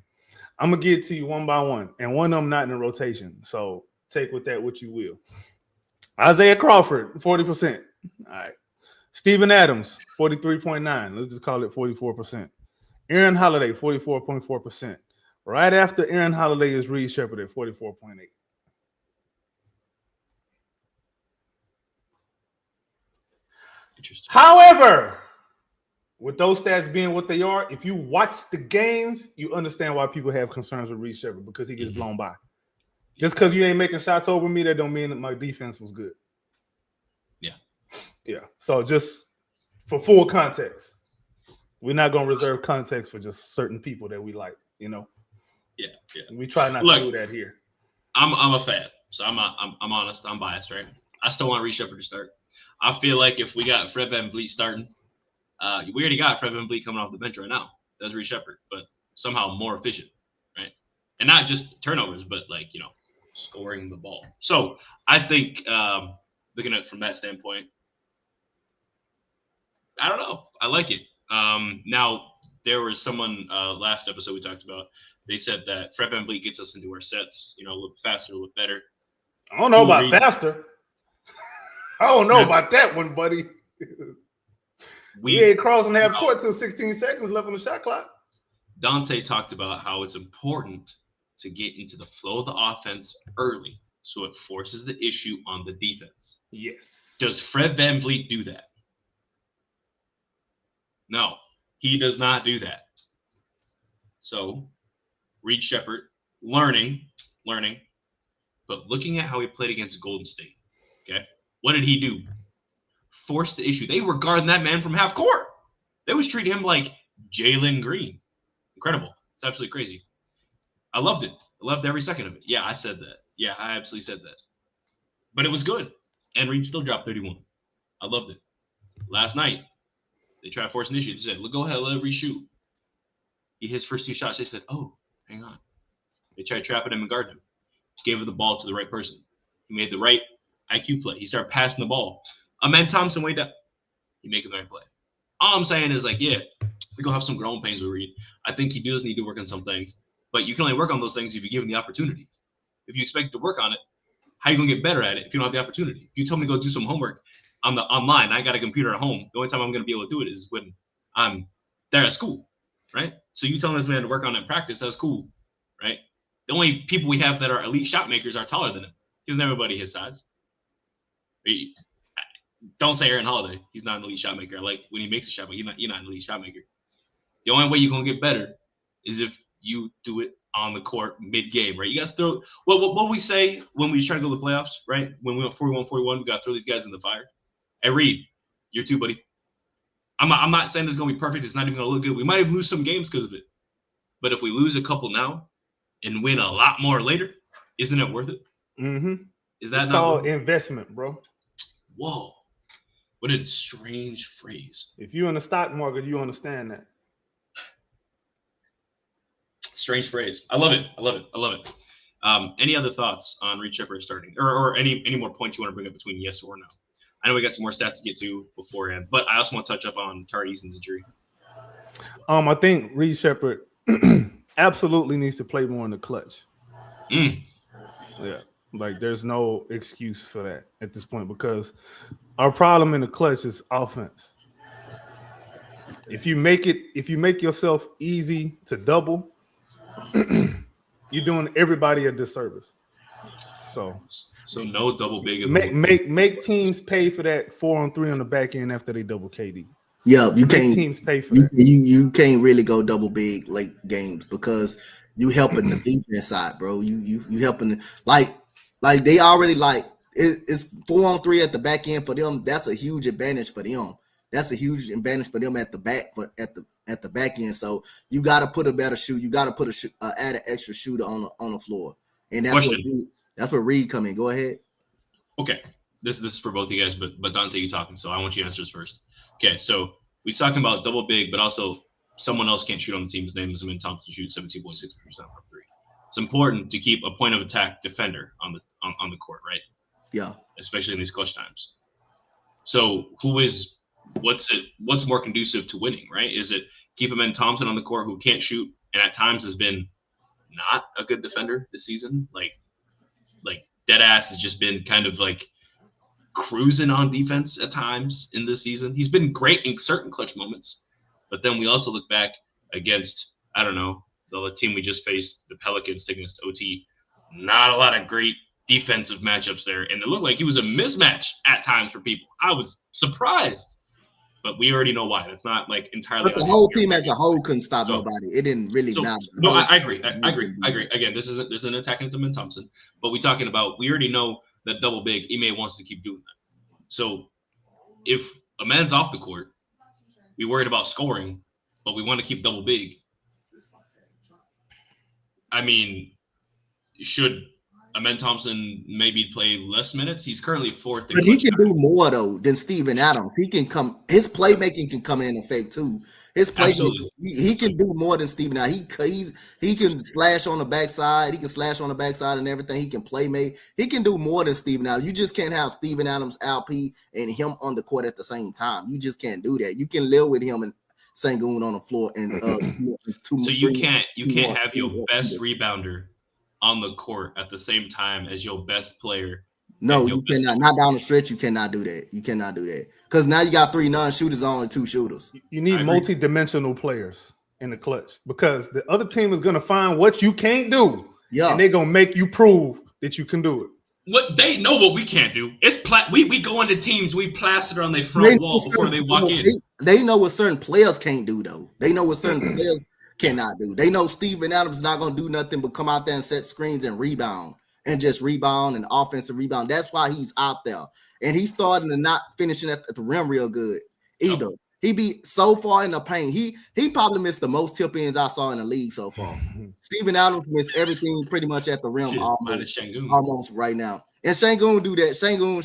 I'm gonna get to you one by one, and one of them not in the rotation. So take with that what you will. Isaiah Crawford, 40%. All right. Steven Adams, 43.9. Let's just call it 44%. Aaron Holiday, 44.4%. Right after Aaron Holiday is Reed Sheppard at 44.8. Interesting. However, with those stats being what they are, if you watch the games, you understand why people have concerns with Reed Sheppard because he gets blown by. Just because you ain't making shots over me, that don't mean that my defense was good. Yeah. So just for full context, we're not going to reserve context for just certain people that we like, you know? Yeah. We try not to do that here. I'm a fan, so I'm honest. I'm biased, right? I still want Reed Sheppard to start. I feel like if we got Fred VanVleet starting, we already got Fred VanVleet coming off the bench right now. That's Reed Sheppard, but somehow more efficient, right? And not just turnovers, but scoring the ball. So I think looking at it from that standpoint, I don't know. I like it. Now, there was someone last episode we talked about. They said that Fred VanVleet gets us into our sets, a little faster, a little better. I don't know about faster. I don't know about that one, buddy. We ain't crossing half court till 16 seconds left on the shot clock. Dante talked about how it's important to get into the flow of the offense early so it forces the issue on the defense. Yes. Does Fred VanVleet do that? No, he does not do that. So, Reed Sheppard, learning, but looking at how he played against Golden State, okay? What did he do? Force the issue. They were guarding that man from half court. They was treating him like Jalen Green. Incredible. It's absolutely crazy. I loved it. I loved every second of it. Yeah, I said that. Yeah, I absolutely said that. But it was good. And Reed still dropped 31. I loved it. Last night, they tried to force an issue. They said, go ahead, let Reed shoot. He his first 2 shots. They said, oh, hang on. They tried trapping him and guarding him. He gave the ball to the right person. He made the right IQ play. He started passing the ball. Amen Thompson way down. He making the right play. All I'm saying is, we're going to have some growing pains with Reed. I think he does need to work on some things. But you can only work on those things if you give him the opportunity. If you expect to work on it, how are you going to get better at it if you don't have the opportunity? If you tell me to go do some homework online, I got a computer at home. The only time I'm going to be able to do it is when I'm there at school, right? So you telling us we had to work on it in practice, that's cool, right? The only people we have that are elite shot makers are taller than him. He's not everybody his size. Don't say Aaron Holiday. He's not an elite shot maker. Like when he makes a shot, but you're not an elite shot maker. The only way you're going to get better is if you do it on the court mid-game, right? You guys throw what we say when we try to go to the playoffs, right? When we went 41-41, we got to throw these guys in the fire. Hey, Reed, you're too, buddy. I'm not saying it's going to be perfect. It's not even going to look good. We might lose some games because of it. But if we lose a couple now, and win a lot more later? Isn't it worth it? Mm-hmm. Is that It's not called worth it? investment, bro. Whoa. What a strange phrase. If you're in the stock market, you understand that. Strange phrase. I love it. I love it. I love it. Any other thoughts on Reed Sheppard starting, or any more points you want to bring up between yes or no? I know we got some more stats to get to beforehand, but I also want to touch up on Tari Eason's injury. I think Reed Sheppard absolutely needs to play more in the clutch. Yeah, like there's no excuse for that at this point because our problem in the clutch is offense. If you make yourself easy to double, you're doing everybody a disservice. So no double big. Make teams pay for that 4-on-3 on the back end after they double KD. Yeah, you can't. Teams pay for that. You can't really go double big late games because you helping the defense side, bro. You helping like they already like it's 4-on-3 at the back end for them. That's a huge advantage for them. That's a huge advantage for them at the back at the back end. So you got to put a better shoot. You got to put add an extra shooter on the floor, and that's where Reed come in. Go ahead. Okay, this is for both of you guys, but Dante, you talking, so I want you to answer this first. Okay, so we're talking about double big, but also someone else can't shoot on the team. His name is Amin Thompson, shoots 17.6% from three. It's important to keep a point of attack defender on the court, right? Yeah, especially in these clutch times. So what's more conducive to winning, right? Is it keep Amin Thompson on the court who can't shoot and at times has been not a good defender this season? Like Deadass has just been kind of like cruising on defense at times in this season. He's been great in certain clutch moments, but then we also look back against, I don't know, the team we just faced, the Pelicans taking us to OT. Not a lot of great defensive matchups there, and it looked like it was a mismatch at times for people. I was surprised, but we already know why. That's not like entirely. But the whole team as a whole couldn't stop nobody. It didn't really matter. No, I agree. I agree. Again, this isn't attacking Amin Thompson, but we already know that double big Ime wants to keep doing that. So if a man's off the court, we worried about scoring, but we want to keep double big. I mean, should Amin Thompson maybe play less minutes? He's currently fourth. But he can do more though than Steven Adams. He can come. His playmaking can come in effect too. His playmaking, he can do more than Steven Adams. He can slash on the backside. He can slash on the backside and everything. He can playmate. He can do more than Steven Adams. You just can't have Steven Adams, LP, and him on the court at the same time. You just can't do that. You can live with him and Sengun on the floor and so you can't have your best rebounder on the court at the same time as your best player. No, you cannot. Not down the stretch. You cannot do that. You cannot do that because now you got 3 non-shooters, only 2 shooters. You need multi-dimensional players in the clutch because the other team is going to find what you can't do. Yeah, and they're going to make you prove that you can do it. What they know what we can't do. It's we go into teams, we plaster on their front wall before they walk in. They know what certain players can't do though. They know what certain players cannot do. They know Steven Adams is not going to do nothing but come out there and set screens and rebound and offensive rebound. That's why he's out there. And he's starting to not finishing at the rim real good either. Oh. He be so far in the paint. He probably missed the most tip-ins I saw in the league so far. Steven Adams missed everything pretty much at the rim almost right now. And Sengun do that. Sengun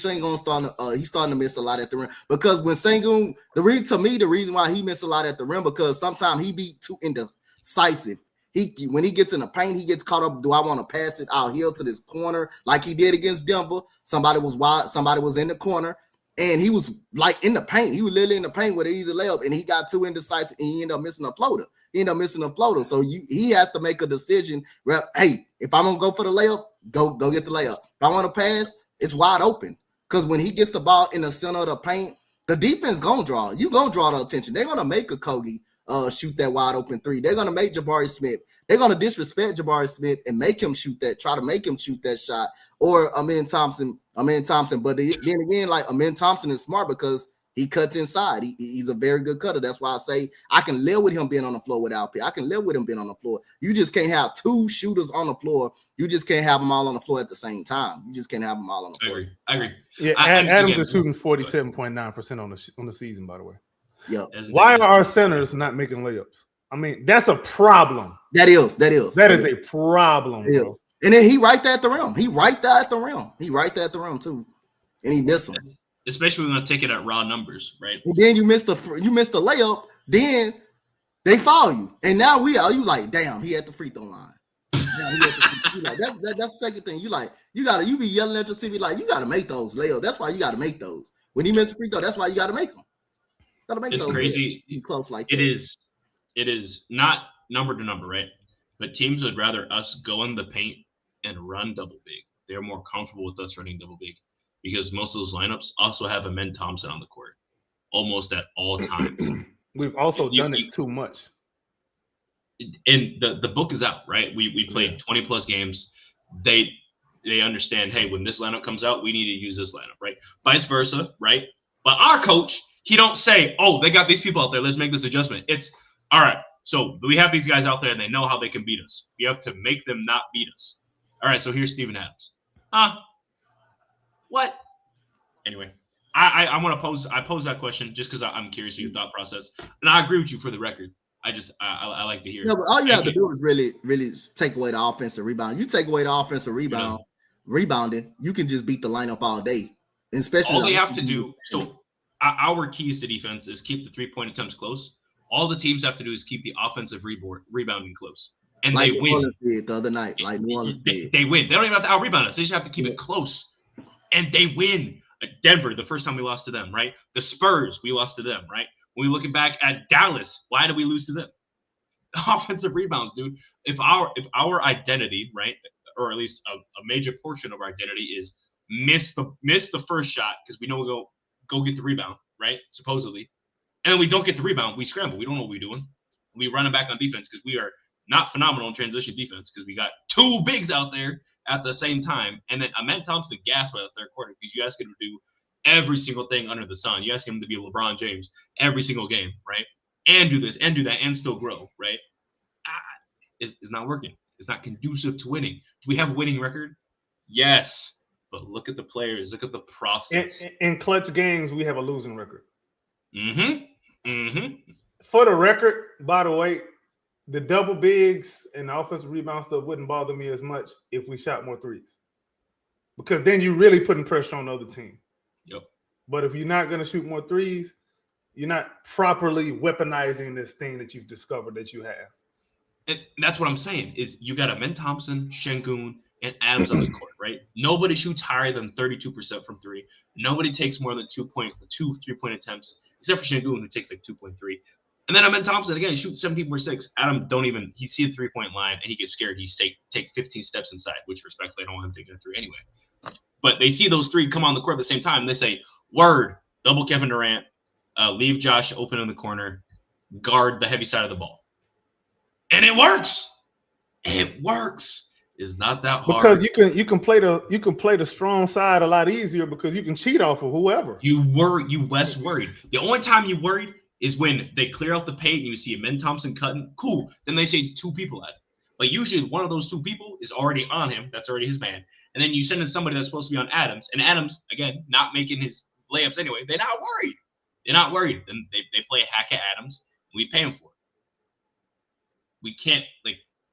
starting to miss a lot at the rim because when Sengun, the reason why he missed a lot at the rim because sometimes he be too indecisive. When he gets in the paint, he gets caught up. Do I want to pass it out here to this corner like he did against Denver? Somebody was wide. Somebody was in the corner. And he was like in the paint. He was literally in the paint with an easy layup, and he got too indecisive, and he ended up missing a floater. So he has to make a decision. Hey, if I'm gonna go for the layup, go get the layup. If I want to pass, it's wide open. Because when he gets the ball in the center of the paint, the defense gonna draw. You gonna draw the attention. They're gonna make a Kogi shoot that wide open 3. They're gonna make Jabari Smith. They're gonna disrespect Jabari Smith and make him shoot that. Try to make him shoot that shot. Or Amin Thompson. But then again, like Amin Thompson is smart because he cuts inside. He's a very good cutter. That's why I say I can live with him being on the floor without P. I can live with him being on the floor. You just can't have 2 shooters on the floor. You just can't have them all on the floor at the same time. You just can't have them all on the floor. I agree. Yeah, Adams is shooting 47.9% on the season, by the way. Yeah. Why are our centers not making layups? I mean, that's a problem. That is a problem, bro. And then he right there at the rim. He right there at the rim too, and he missed him. Especially when we take it at raw numbers, right? And then you missed the layup. Then they foul you, and now you like, damn, he at the free throw line. Like, that's the second thing. You be yelling at your TV like, you gotta make those layups. That's why you gotta make those. When he missed the free throw, that's why you gotta make them. It's those crazy. Close like it that. It is not number to number, right? But teams would rather us go in the paint and run double big. They're more comfortable with us running double big because most of those lineups also have Amen Thompson on the court almost at all times. We've also done it too much. And the book is out, right? We played 20 plus games. They understand, hey, when this lineup comes out, we need to use this lineup, right? Vice versa, right? But our coach, he don't say, oh, they got these people out there, let's make this adjustment. It's all right. So we have these guys out there and they know how they can beat us. We have to make them not beat us. All right, so here's Steven Adams. What? Anyway, I want to pose that question just because I'm curious of your thought process. And I agree with you for the record. I like to hear. No, but all you have to do is really take away the offensive rebound. You take away the offensive rebounding, you can just beat the lineup all day. And especially all they have to do. So our keys to defense is keep the 3-point attempts close. All the teams have to do is keep the offensive rebounding close, and like they New win. Orleans did the other night. Like New Orleans did. They win. They don't even have to out rebound us. They just have to keep it close, and they win. Denver, the first time we lost to them, right? The Spurs, we lost to them, right? When we're looking back at Dallas, why did we lose to them? Offensive rebounds, dude. If our identity, right, or at least a major portion of our identity is miss the first shot because we know we'll go get the rebound, right? Supposedly. And then we don't get the rebound. We scramble. We don't know what we're doing. We run it back on defense because we are not phenomenal in transition defense because we got two bigs out there at the same time. And then Amen Thompson gassed by the third quarter because you ask him to do every single thing under the sun. You ask him to be LeBron James every single game, right? And do this and do that and still grow, right? It's not working. It's not conducive to winning. Do we have a winning record? Yes. But look at the players. Look at the process. In clutch games, we have a losing record. For the record, by the way, the double bigs and the offensive rebound stuff wouldn't bother me as much if we shot more threes. Because then you're really putting pressure on the other team. Yep. But if you're not going to shoot more threes, you're not properly weaponizing this thing that you've discovered that you have. And that's what I'm saying is you got Amen Thompson, Şengün, and Adams on the court, right? Nobody shoots higher than 32% from three. Nobody takes more than 2 3-point attempts, except for Şengün, who takes like 2.3. And then Amen Thompson, again, shoots 17.6. Adam he see the 3-point line and he gets scared. He take 15 steps inside, which respectfully, I don't want him taking a three anyway. But they see those three come on the court at the same time. And they say, word, double Kevin Durant, leave Josh open in the corner, guard the heavy side of the ball. And it works. It works. It's not that hard. Because you can play the strong side a lot easier because you can cheat off of whoever. You less worried. The only time you worried is when they clear out the paint and you see Amen Thompson cutting. Cool. Then they say two people at it. But usually one of those two people is already on him. That's already his man. And then you send in somebody that's supposed to be on Adams. And Adams, again, not making his layups anyway. They're not worried. They're not worried. And they play a hack at Adams. And we pay him for it. We can't,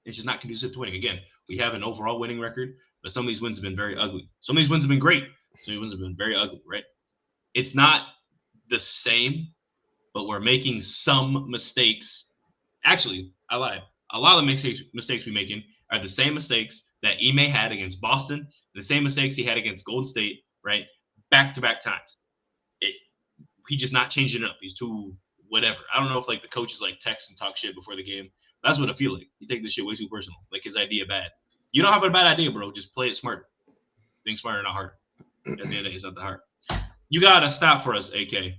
it's just not conducive to winning. Again, we have an overall winning record, but some of these wins have been very ugly. Some of these wins have been great. Some of these wins have been very ugly, right? It's not the same, but we're making some mistakes. Actually, I lied. A lot of the mistakes we're making are the same mistakes that Ime had against Boston, the same mistakes he had against Golden State, right? Back-to-back times. He just not changing it up. He's too whatever. I don't know if the coaches text and talk shit before the game. That's what I feel like. You take this shit way too personal. His idea bad. You don't have a bad idea, bro. Just play it smart. Think smarter, not harder. At the end of the day, it's not that hard. You got a stat for us, AK.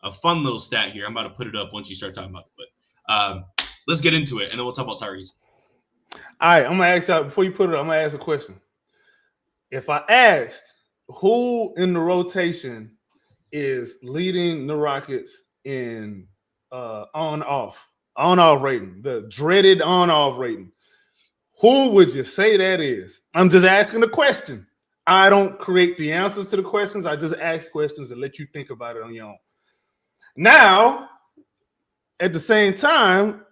A fun little stat here. I'm about to put it up once you start talking about it. But let's get into it, and then we'll talk about Tari Eason. All right, I'm going to ask you, before you put it up, I'm going to ask a question. If I asked who in the rotation is leading the Rockets in on-off rating, the dreaded on-off rating, who would you say that is? I'm just asking a question. I don't create the answers to the questions. I just ask questions and let you think about it on your own. Now, at the same time,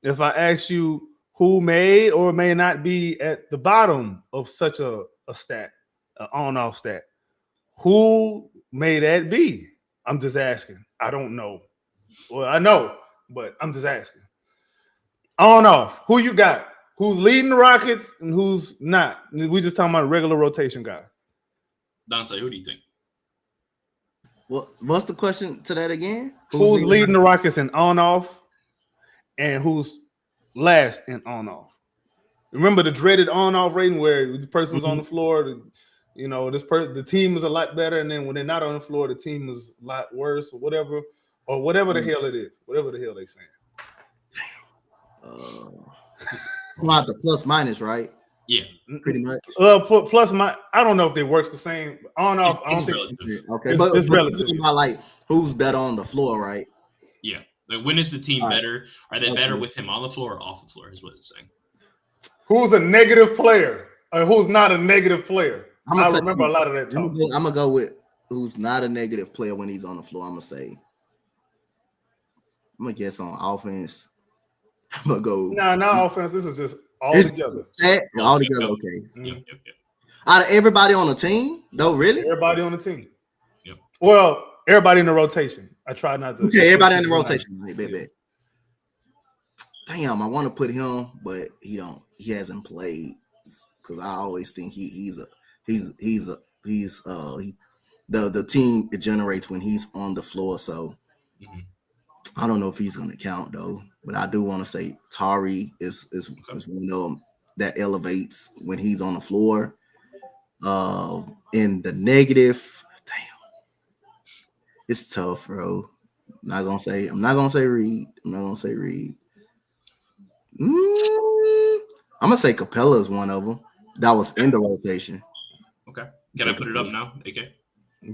if I ask you who may or may not be at the bottom of such a stat, an on-off stat, who may that be? I'm just asking. I don't know. Well, I know, but I'm just asking. On-off, who you got? Who's leading the Rockets and who's not? We just talking about a regular rotation guy. Dante, who do you think? What's the question to that again? Who's leading the Rockets in on-off and who's last in on-off? Remember the dreaded on-off rating where the person's on the floor, the team is a lot better, and then when they're not on the floor, the team is a lot worse or whatever the hell it is, whatever the hell they're saying. About the plus minus, right? Yeah, pretty much. Plus I don't know if they works the same on off. I don't think. Relative. Okay, but it's relative. About like who's better on the floor, right? Yeah, like when is the team better? Are they better with him on the floor or off the floor? Is what it's saying. Who's a negative player or who's not a negative player? I remember a lot of that talk. I'm gonna go with who's not a negative player when he's on the floor. I'm gonna guess on offense. I'm gonna go. Not offense. This is just all together. All together, okay. Yep. Out of everybody on the team, though, really? Everybody on the team. Yep. Well, everybody in the rotation. I try not to. Okay, everybody in the rotation. Right, bet. Damn, I want to put him, but he hasn't played because I always think the team it generates when he's on the floor. So I don't know if he's gonna count though, but I do want to say Tari is one of them that elevates when he's on the floor. In the negative, damn, it's tough, bro. I'm not gonna say Reed. I'm gonna say Capella is one of them. That was in the rotation. Okay. Can I put it up now, AK?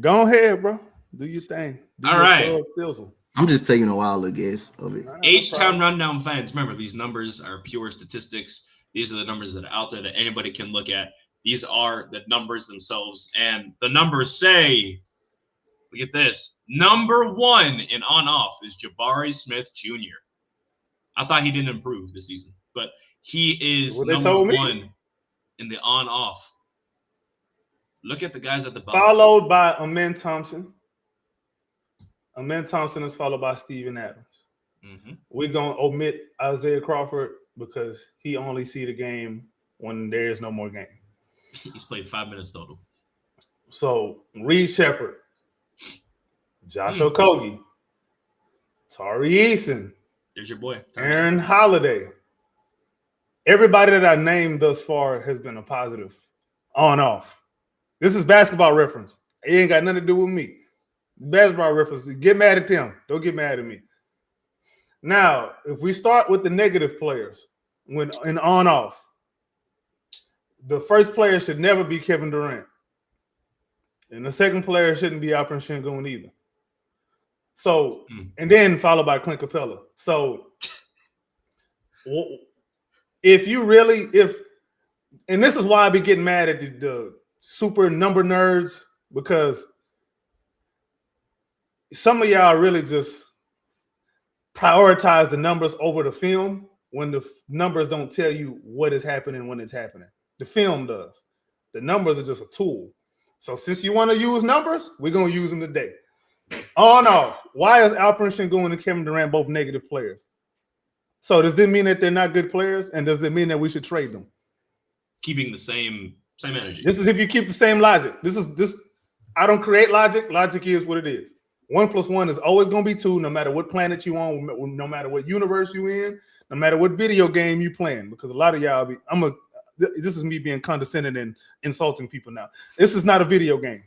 Go ahead, bro. Do your thing. All right. I'm just taking a wild guess of it. H-Town Rundown fans, remember, these numbers are pure statistics. These are the numbers that are out there that anybody can look at. These are the numbers themselves. And the numbers say, look at this. Number 1 in on-off is Jabari Smith Jr. I thought he didn't improve this season, but he is number 1 in the on-off. Look at the guys at the bottom. Followed by Amen Thompson. Amen Thompson is followed by Steven Adams. We're going to omit Isaiah Crawford because he only see the game when there is no more game. He's played 5 minutes total. So Reed Sheppard, Josh Okogie, Tari Eason, there's your boy, Aaron Holiday. Everybody that I named thus far has been a positive on-off. This is basketball reference. It ain't got nothing to do with me. Basketball reference. Get mad at them. Don't get mad at me. Now, if we start with the negative players, when in on-off, the first player should never be Kevin Durant. And the second player shouldn't be Alperen Sengun either. So, and then followed by Clint Capella. So, and this is why I be getting mad at the super number nerds, because some of y'all really just prioritize the numbers over the film when the numbers don't tell you what is happening when it's happening. The film does. The numbers are just a tool. So since you want to use numbers, we're going to use them today. On-off. Why is Alperen Sengun and Kevin Durant both negative players? So does this mean that they're not good players? And does it mean that we should trade them? Keeping the same energy. This is if you keep the same logic. I don't create logic. Logic is what it is. 1 + 1 is always going to be 2, no matter what planet you on, no matter what universe you in, no matter what video game you playing. Because a lot of y'all this is me being condescending and insulting people now. This is not a video game.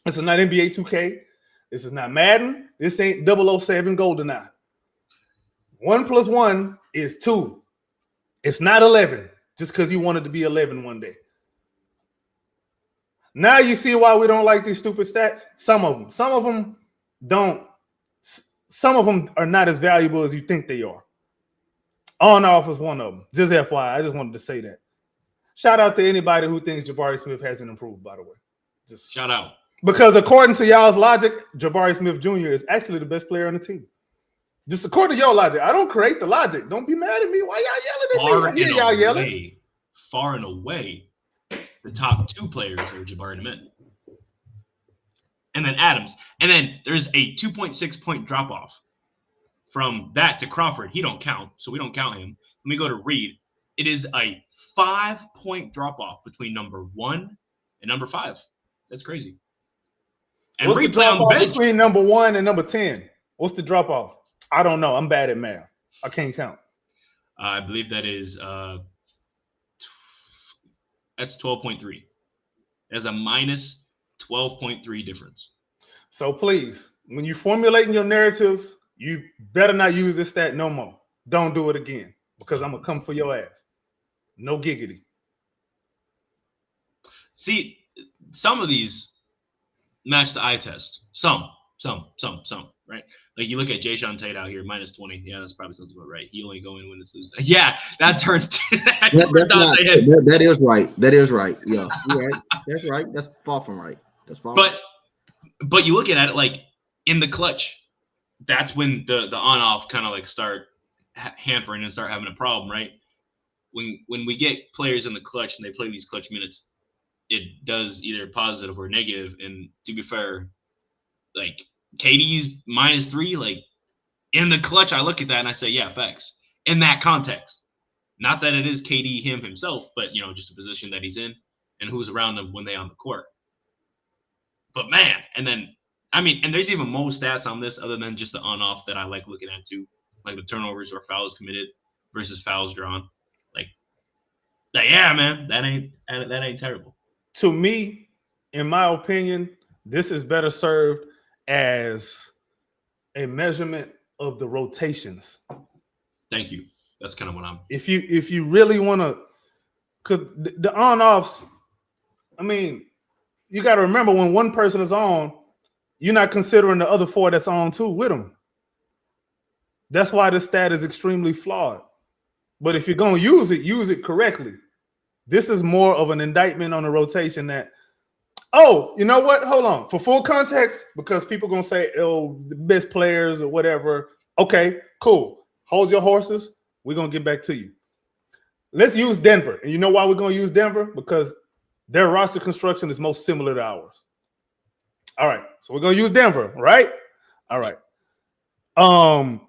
This is not NBA 2K. This is not Madden. This ain't 007 GoldenEye. 1 + 1 is 2. It's not 11 just because you wanted to be 11 one day. Now you see why we don't like these stupid stats? Some of them don't. Some of them are not as valuable as you think they are. On-off is one of them. Just FYI, I just wanted to say that. Shout out to anybody who thinks Jabari Smith hasn't improved, by the way. Just shout out. Because according to y'all's logic, Jabari Smith Jr. is actually the best player on the team. Just according to your logic. I don't create the logic. Don't be mad at me. Why y'all yelling at me? I hear y'all yelling. Far and away, the top 2 players are Jabari and Amin. And then Adams. And then there's a 2.6 point drop off from that to Crawford. He don't count, so we don't count him. Let me go to Reed. It is a 5-point drop off between number 1 and number 5. That's crazy. And What's Reed the play on drop the off bench between number 1 and number 10? What's the drop off? I don't know. I'm bad at math. I can't count. I believe that is that's 12.3. There's a minus 12.3 difference. So please, when you formulating your narratives, you better not use this stat no more. Don't do it again because I'm gonna come for your ass. No giggity. See, some of these match the eye test. Some, right? Like you look at Jayshawn Tate out here, minus 20. Yeah, that's probably sounds about right. He only go in when it's lose. Yeah, that turned. That is right. That is right. Yeah, you're right. That's right. That's far from right. That's far. But you look at it like in the clutch, that's when the on off kind of like start hampering and start having a problem, right? When we get players in the clutch and they play these clutch minutes, it does either positive or negative. And to be fair, like KD's minus 3, like in the clutch, I look at that and I say, yeah, facts. In that context, not that it is KD himself, but just a position that he's in and who's around him when they on the court. But man, and then and there's even more stats on this other than just the on off that I like looking at too, like the turnovers or fouls committed versus fouls drawn. Like yeah, man, that ain't terrible. To me, in my opinion, this is better served as a measurement of the rotations. Thank you. That's kind of what I'm. If you really want to, because the on offs, you got to remember when one person is on, you're not considering the other 4 that's on too with them. That's why this stat is extremely flawed. But if you're going to use it correctly. This is more of an indictment on the rotation that, oh, you know what? Hold on. For full context, because people going to say, oh, the best players or whatever. Okay, cool. Hold your horses. We're going to get back to you. Let's use Denver. And you know why we're going to use Denver? Because their roster construction is most similar to ours. All right. So we're going to use Denver, right? All right. I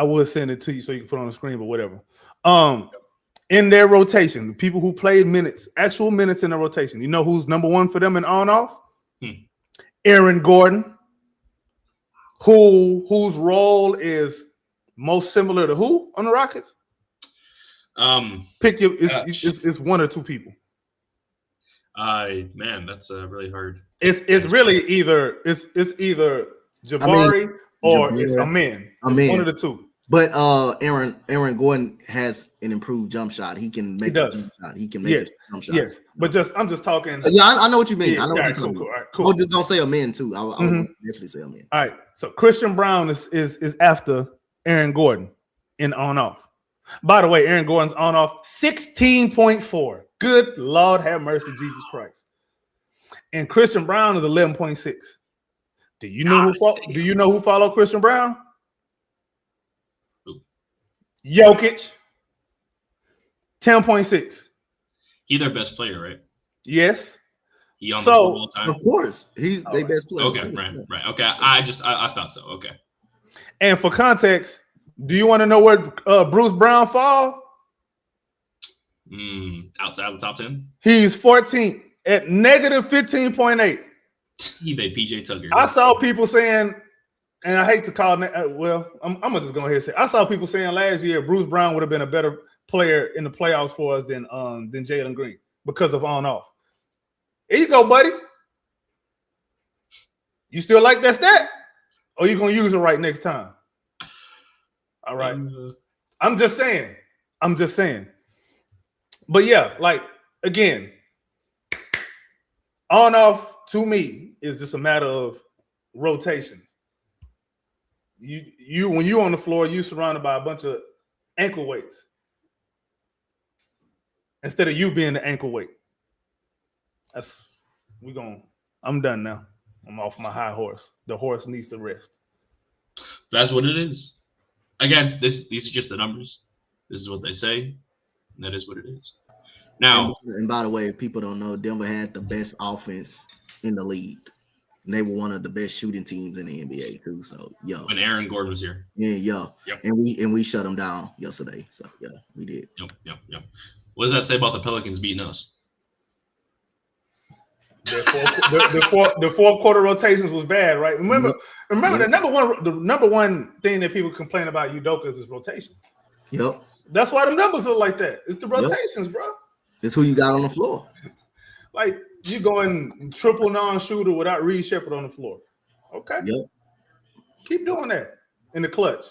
would send it to you so you can put it on the screen, but whatever. In their rotation, the people who played minutes, actual minutes in the rotation. You know who's number 1 for them in on-off? Aaron Gordon, whose role is most similar to who on the Rockets? Pick your. It's 1 or 2 people. Man, that's really hard. It's really either Jabari or it's Amin. It's 1 of the 2. But Aaron Gordon has an improved jump shot. He can make a jump shot. He can make a jump shot. Yes, but I'm just talking. Yeah, I know what you mean. Yeah, I know what you're talking cool, about. all right, cool. I'm just gonna say Amin too. I would definitely say Amin. All right. So Christian Brown is after Aaron Gordon in on off. By the way, Aaron Gordon's on off 16.4. Good Lord have mercy, Jesus Christ. And Christian Brown is 11.6. Do you know who followed Christian Brown? Jokic, 10.6. He's their best player, right? Yes. He on the board all the time. Of course, he's their best player. Okay, right. Okay, I thought so. Okay. And for context, do you want to know where Bruce Brown fall? Outside of the top 10? He's 14 at negative 15.8. He made PJ Tucker. I saw people saying, and I hate to call it, I'm gonna just go ahead and say, I saw people saying last year Bruce Brown would have been a better player in the playoffs for us than Jalen Green because of on off. Here you go, buddy. You still like that stat? Or you gonna use it right next time? All right. I'm just saying. But yeah, like again, on off to me is just a matter of rotation. You when you on the floor, you surrounded by a bunch of ankle weights instead of you being the ankle weight. I'm done now. I'm off my high horse. The horse needs to rest. That's what it is. Again, these are just the numbers. This is what they say. And that is what it is. Now, and by the way, if people don't know, Denver had the best offense in the league. And they were one of the best shooting teams in the NBA too. So when Aaron Gordon was here. Yeah. Yep. And we shut them down yesterday. So yeah, we did. Yep. What does that say about the Pelicans beating us? The fourth quarter rotations was bad, right? Remember the number one thing that people complain about Udoka is his rotations. Yep. That's why the numbers look like that. It's the rotations, bro. It's who you got on the floor. Like you going triple non-shooter without Reed Sheppard on the floor. Okay. Yep. Keep doing that in the clutch.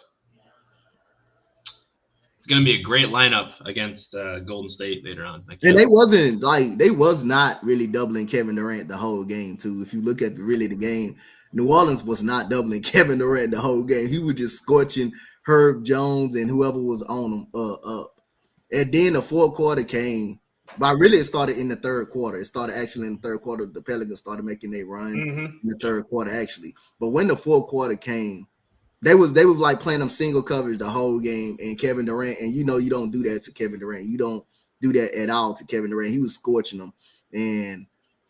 It's going to be a great lineup against Golden State later on. And they was not really doubling Kevin Durant the whole game too. If you look at the game, New Orleans was not doubling Kevin Durant the whole game. He was just scorching Herb Jones and whoever was on him up. And then the fourth quarter came. But really, it started in the third quarter. It started actually in the third quarter. The Pelicans started making their run in the third quarter, actually. But when the fourth quarter came, they was like playing them single coverage the whole game. And Kevin Durant, and you don't do that to Kevin Durant. You don't do that at all to Kevin Durant. He was scorching them. And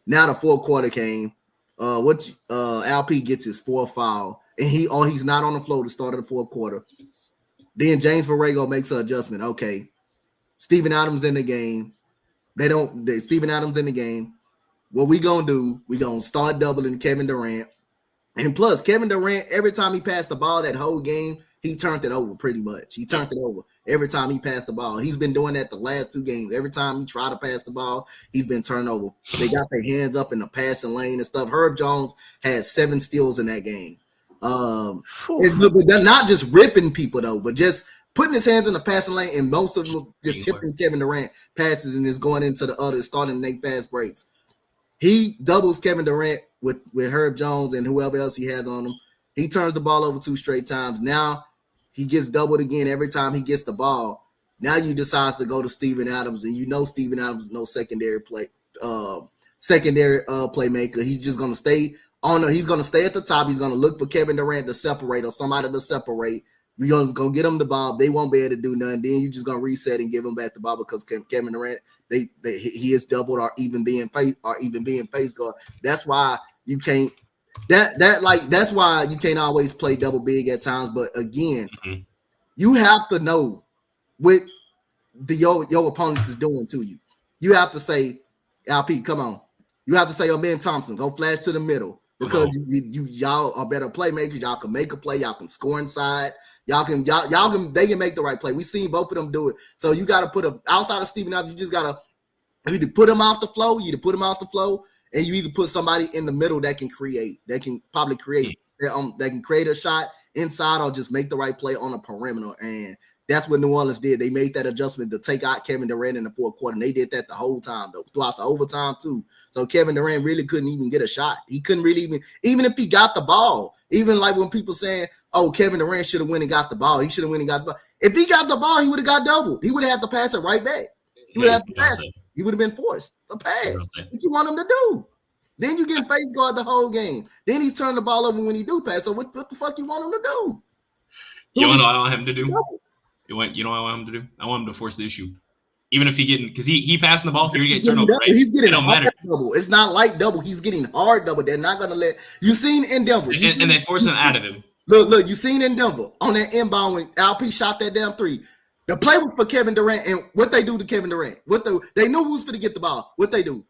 now the fourth quarter came. LP gets his fourth foul, and he's not on the floor to start of the fourth quarter. Then James Borrego makes an adjustment. Okay, Steven Adams in the game. Steven Adams in the game. What we gonna do? We gonna start doubling Kevin Durant, and plus Kevin Durant. Every time he passed the ball that whole game, he turned it over pretty much. He turned it over every time he passed the ball. He's been doing that the last two games. Every time he tried to pass the ball, he's been turned over. They got their hands up in the passing lane and stuff. Herb Jones had 7 steals in that game. But they're not just ripping people though, but just putting his hands in the passing lane, and most of them just tipping Kevin Durant passes and is going into the others, starting to make fast breaks. He doubles Kevin Durant with Herb Jones and whoever else he has on him. He turns the ball over 2 straight times. Now he gets doubled again every time he gets the ball. Now you decide to go to Steven Adams, and Steven Adams is no secondary playmaker. He's just gonna stay on. He's gonna stay at the top. He's gonna look for Kevin Durant to separate or somebody to separate. We're going to get them the ball. They won't be able to do nothing. Then you're just going to reset and give them back the ball because Kevin Durant, he is doubled or even being face guard. That's why you can't. That's why you can't always play double big at times. But again, you have to know what your opponents is doing to you. You have to say, LP, come on. You have to say, Ben Thompson, go flash to the middle because y'all are better playmakers. Y'all can make a play. Y'all can score inside. They can make the right play. We've seen both of them do it. So you got to put outside of Steven Adams, you just got to either put him off the flow, and you either put somebody in the middle that can create, that can create a shot inside or just make the right play on a perimeter. And that's what New Orleans did. They made that adjustment to take out Kevin Durant in the fourth quarter. And they did that the whole time, though, throughout the overtime, too. So Kevin Durant really couldn't even get a shot. He couldn't really even if he got the ball, even like when people saying, oh, Kevin Durant should have went and got the ball. He should have went and got the ball. If he got the ball, he would have got doubled. He would have had to pass it right back. He would have to pass it. He would have been forced to pass. What you want him to do? Then you get face guard the whole game. Then he's turning the ball over when he do pass. So what the fuck you want him to do? You know what I want him to do? You know what I want him to do? I want him to force the issue. Even if because he passing the ball, you're getting turned over, right? He's getting hard double. It's not like double. He's getting hard double. They're not gonna let you seen in Denver. And they force him out of him. Look, you seen in Denver on that inbound when LP shot that damn 3. The play was for Kevin Durant, and what they do to Kevin Durant? They knew who's going to get the ball. What they do?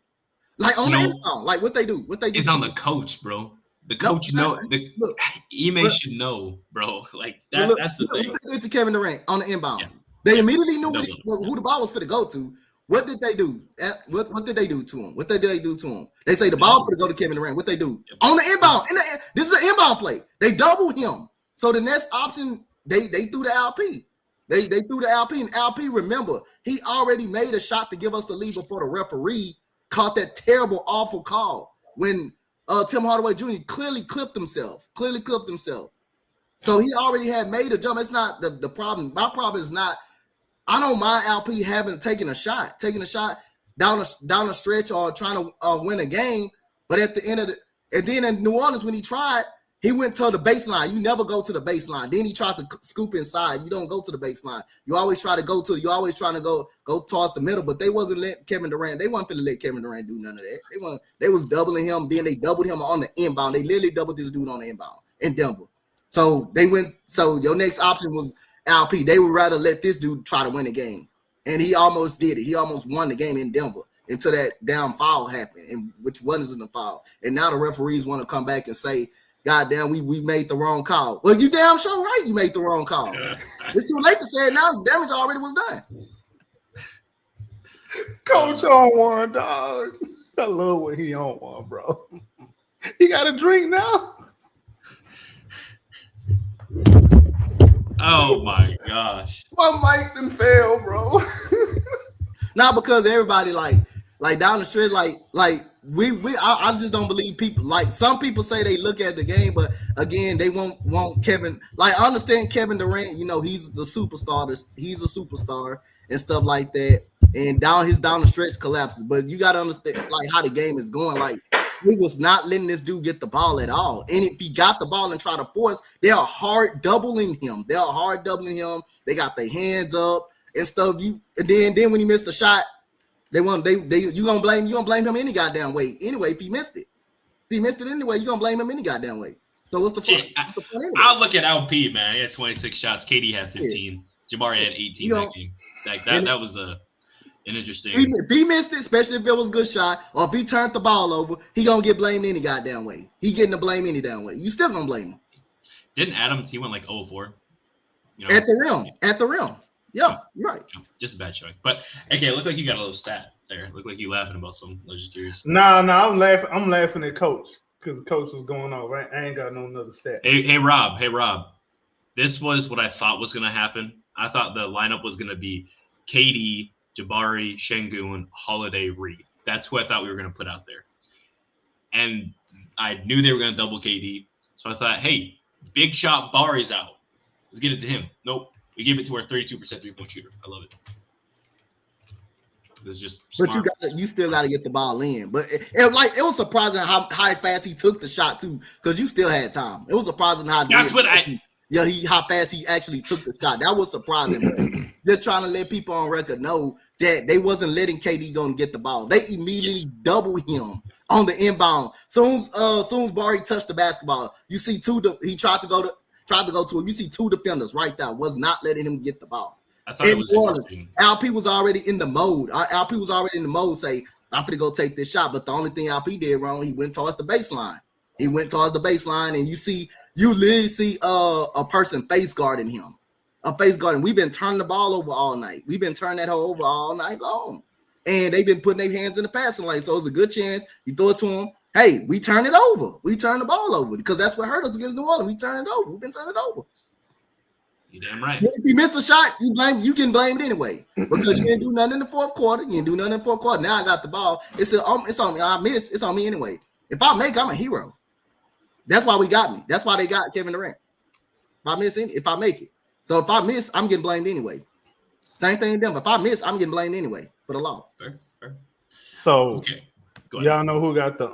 Like on the inbound, like what they do? It's on the coach, bro. The coach Ime should know, bro. Like that's the thing. What they did to Kevin Durant on the inbound? Yeah. They immediately knew who the ball was for to go to. What did they do? What did they do to him? What did they do to him? They say the ball for to go to Kevin Durant. What they do? On the inbound. This is an inbound play. They doubled him. So the next option, they threw the LP. They threw the LP. And LP, remember, he already made a shot to give us the lead before the referee caught that terrible, awful call when Tim Hardaway Jr. clearly clipped himself. So he already had made a jump. It's not the problem. My problem is not, I don't mind LP taking a shot down a stretch or trying to win a game. But at the end of and then in New Orleans, when he tried, He went to the baseline. You never go to the baseline. Then he tried to scoop inside. You don't go to the baseline. You always try to go to. You always trying to go towards the middle. But they wasn't letting Kevin Durant. They wanted to let Kevin Durant do none of that. They was doubling him. Then they doubled him on the inbound. They literally doubled this dude on the inbound in Denver. So they went. So your next option was LP. They would rather let this dude try to win the game, and he almost did it. He almost won the game in Denver until that damn foul happened, and which wasn't a foul. And now the referees want to come back and say, "Goddamn, we made the wrong call." Well, you damn sure right. You made the wrong call. It's too late to say it now. The damage already was done. Coach on one, dog. I love what he on one, bro. He got a drink now. Oh my gosh. My mic done fail, bro. Not because everybody like down the street, I just don't believe people. Like some people say they look at the game, but again, they want Kevin. Like I understand Kevin Durant, you know, he's the superstar. He's a superstar and stuff like that. And down the stretch collapses. But you gotta understand like how the game is going. Like he was not letting this dude get the ball at all. And if he got the ball and try to force, they are hard doubling him. They got their hands up and stuff. And then when he missed the shot, you gonna blame him any goddamn way. Anyway, if he missed it anyway, you gonna blame him any goddamn way. So what's the point? Anyway? I'll look at LP, man. He had 26 shots. KD had 15. Yeah. Jabari had 18 that game. That was an interesting. If he missed it, especially if it was a good shot, or if he turned the ball over, he gonna get blamed any goddamn way. He getting the blame any damn way. You still gonna blame him. Didn't Adams? He went like 0-4. You know? At the rim. Yeah, you're right. Just a bad showing. But okay, it looked like you got a little stat there. It looked like you laughing about something. I was just curious. Nah, I'm laughing at Coach because Coach was going on. Right? I ain't got no another stat. Hey, Rob. This was what I thought was gonna happen. I thought the lineup was gonna be KD, Jabari, Şengün, Holiday, Reed. That's who I thought we were gonna put out there. And I knew they were gonna double KD. So I thought, hey, big shot Bari's out. Let's get it to him. Nope. We give it to our 32% 3-point shooter. I love it. This is just smart. But you still got to get the ball in. But it was surprising how fast he took the shot too, because you still had time. It was surprising how how fast he actually took the shot. That was surprising. Just trying to let people on record know that they wasn't letting KD go and get the ball. They immediately doubled him on the inbound. Soon as Bari touched the basketball, you see he tried to go to him. You see two defenders right there was not letting him get the ball. I thought it was interesting. LP was already in the mode. LP was already in the mode, say, I'm going to go take this shot. But the only thing LP did wrong, he went towards the baseline. And you literally see a person face guarding him. We've been turning the ball over all night. We've been turning that hole over all night long. And they've been putting their hands in the passing lane. So it's a good chance. You throw it to him. Hey, we turn it over. We turn the ball over because that's what hurt us against New Orleans. We turn it over. We've been turning it over. You damn right. If you miss a shot, you can blame it anyway because you didn't do nothing in the fourth quarter. Now I got the ball. It's on me. I miss. It's on me anyway. If I make, I'm a hero. That's why we got me. That's why they got Kevin Durant. If I make it. So if I miss, I'm getting blamed anyway. Same thing in Denver. If I miss, I'm getting blamed anyway for the loss. Fair. So okay. Y'all know who got the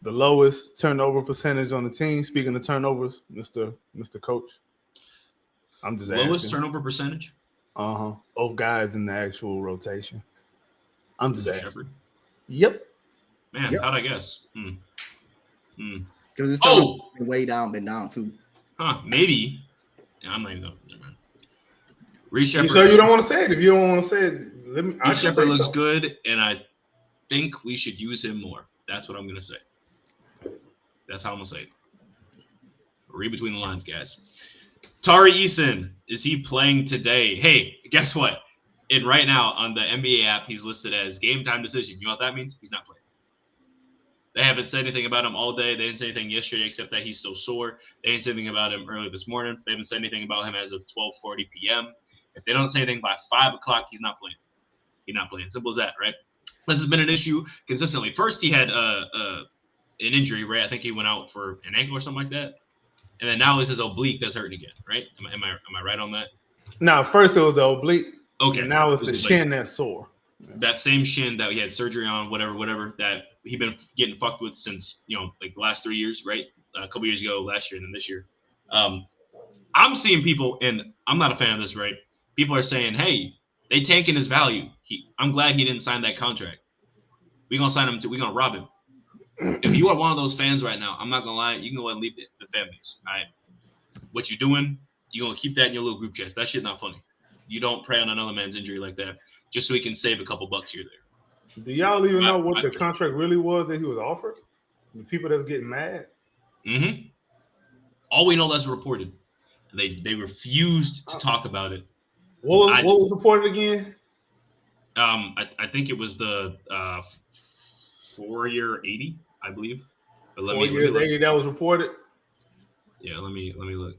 the lowest turnover percentage on the team? Speaking of turnovers, Mr. Coach. I'm just asking. Lowest turnover percentage? Of guys in the actual rotation. I'm just asking. Sheppard? Yep. Man, how'd I guess? Because it's been way down, been down too. Maybe. Yeah, I'm not even going to. Reed Sheppard. So you don't want to say it? If you don't want to say it, Reed Sheppard looks good, and I think we should use him more. That's what I'm going to say. That's how I'm going to say it. Read between the lines, guys. Tari Eason, is he playing today? Hey, guess what? And right now on the NBA app, he's listed as game time decision. You know what that means? He's not playing. They haven't said anything about him all day. They didn't say anything yesterday except that he's still sore. They didn't say anything about him early this morning. They haven't said anything about him as of 12:40 p.m. If they don't say anything by 5 o'clock, he's not playing. He's not playing. Simple as that, right? This has been an issue consistently. First, he had an injury, right? I think he went out for an ankle or something like that. And then now it's his oblique that's hurting again, right? Am I right on that? No, first it was the oblique. Okay. And now it's the shin that's sore. that same shin that he had surgery on, whatever, that he been getting fucked with since, like the last 3 years, right? A couple years ago, last year, and then this year. I'm seeing people, and I'm not a fan of this, right? People are saying, hey, they tanking his value. I'm glad he didn't sign that contract. We're going to sign him we're going to rob him. If you are one of those fans right now, I'm not going to lie, you can go ahead and leave the fan base. All right? What you're doing, you're going to keep that in your little group chats. That shit not funny. You don't prey on another man's injury like that just so he can save a couple bucks here or there. Do y'all even know what the contract really was that he was offered? The people that's getting mad? Mm-hmm. All we know that's reported. They refused to talk about it. What was reported again? I think it was the 4-year 80, I believe. But 4 years 80 that was reported. Yeah, let me look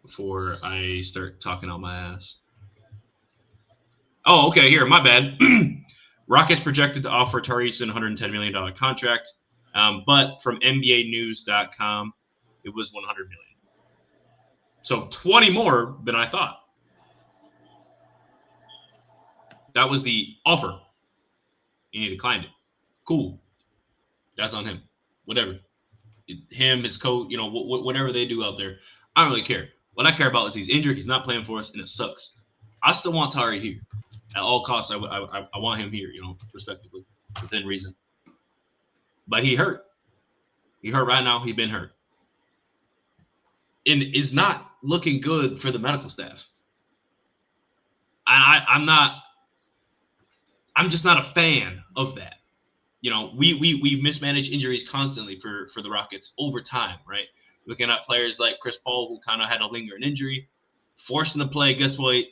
before I start talking out my ass. Oh, okay. Here, my bad. Rockets projected to offer Tari Eason $110 million contract, but from NBAnews.com, it was $100 million. So 20 more than I thought. That was the offer. And he declined it. Cool. That's on him. Whatever. Him, his coach, whatever they do out there. I don't really care. What I care about is he's injured. He's not playing for us, and it sucks. I still want Tari here. At all costs, I want him here, respectively, within reason. But he hurt. He hurt right now. He's been hurt. And is not looking good for the medical staff. I'm just not a fan of that. We mismanage injuries constantly for the Rockets over time, right? Looking at players like Chris Paul, who kind of had a lingering injury, forced him to play. Guess what?